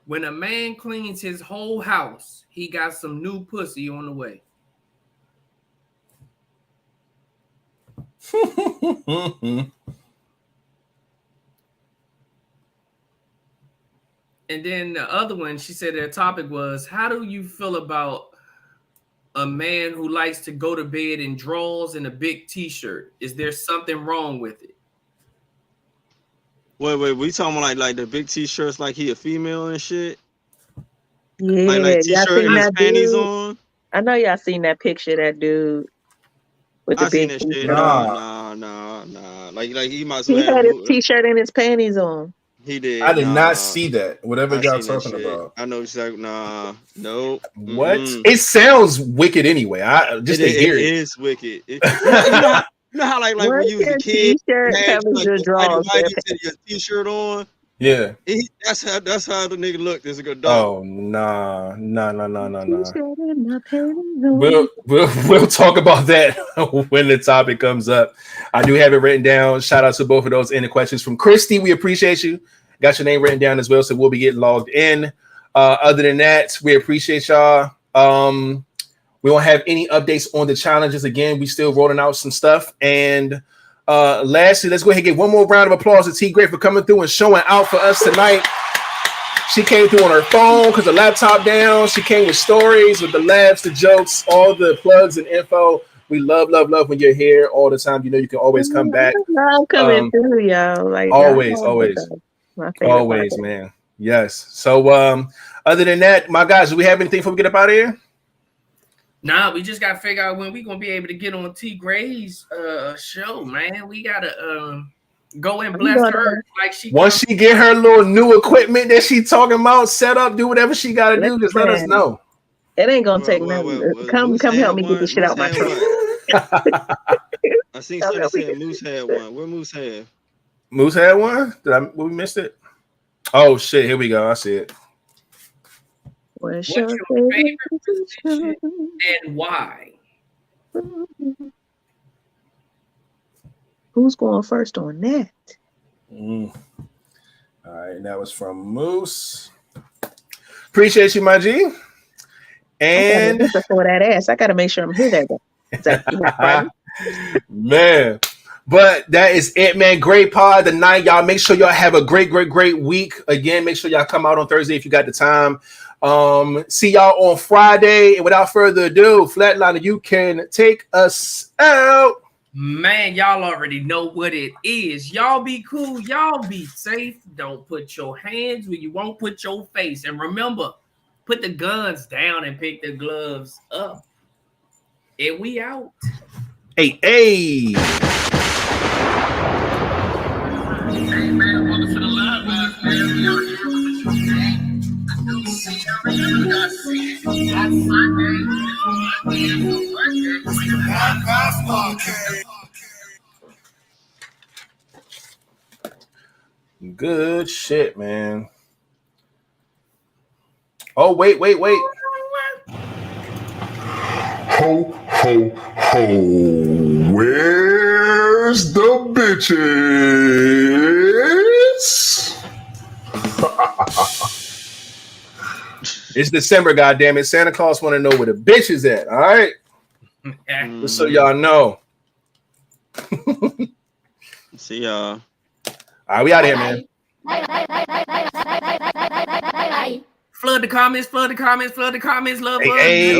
When a man cleans his whole house, he got some new pussy on the way. And then the other one, she said their topic was, how do you feel about a man who likes to go to bed in drawers and a big t-shirt? Is there something wrong with it? Wait, we talking about like the big t-shirts like he a female and shit? Yeah, like y'all t-shirt seen and his that panties dude? on. I know y'all seen that picture of that dude with the I seen big that shit. t-shirt on. Nah. Like he might as He well have had his moved. t-shirt and his panties on. He did. I did not Nah. see that. Whatever I y'all seen that talking shit. about. I know. She's like, nah, nope. What? It sounds wicked anyway. I just to hear it. It is wicked. You know how like when you was a kid, t-shirt covers your drawers. Your t-shirt on. Yeah. That's how the nigga looked as a good Oh dog. nah. T-shirt and my panties on. We'll talk about that when the topic comes up. I do have it written down. Shout out to both of those in the questions from Christy. We appreciate you. Got your name written down as well, so we'll be getting logged in. Other than that, we appreciate y'all. We won't have any updates on the challenges. Again, we still rolling out some stuff. And lastly, let's go ahead and give one more round of applause to T.Graye for coming through and showing out for us tonight. She came through on her phone because the laptop down. She came with stories, with the laughs, the jokes, all the plugs and info. We love when you're here all the time. You know you can always come back. I love coming through, y'all. Like always, my favorite always, man. Yes. So, other than that, my guys, do we have anything before we get up out of here? Nah, we just gotta figure out when we're gonna be able to get on T.Graye's show, man. We gotta go and bless her like she once she get her little new equipment that she talking about, set up, do whatever she gotta do. Just let us know. It ain't gonna take nothing. Come help me get this shit out my truck. I seen somebody saying Moose had one. Where Moose had? Moose had one? We missed it? Oh shit! Here we go. I see it. What's your favorite position and why? Who's going first on that? All right, that was from Moose. Appreciate you, my G. And before that ass, I gotta make sure I'm here that day. Man. But that is it, man. Great pod tonight, y'all. Make sure y'all have a great week. Again, make sure y'all come out on Thursday if you got the time. See y'all on Friday. And without further ado, Flatliner, you can take us out. Man, y'all already know what it is. Y'all be cool. Y'all be safe. Don't put your hands where you won't put your face. And remember, put the guns down and pick the gloves up. And we out. Hey. Good shit, man. Oh, wait. Ho, ho, ho. Where's the bitches? It's December, goddammit. Santa Claus want to know where the bitch is at, all right? Just so y'all know. See y'all. All right, we out of here, man. Flood the comments. Love. Hey.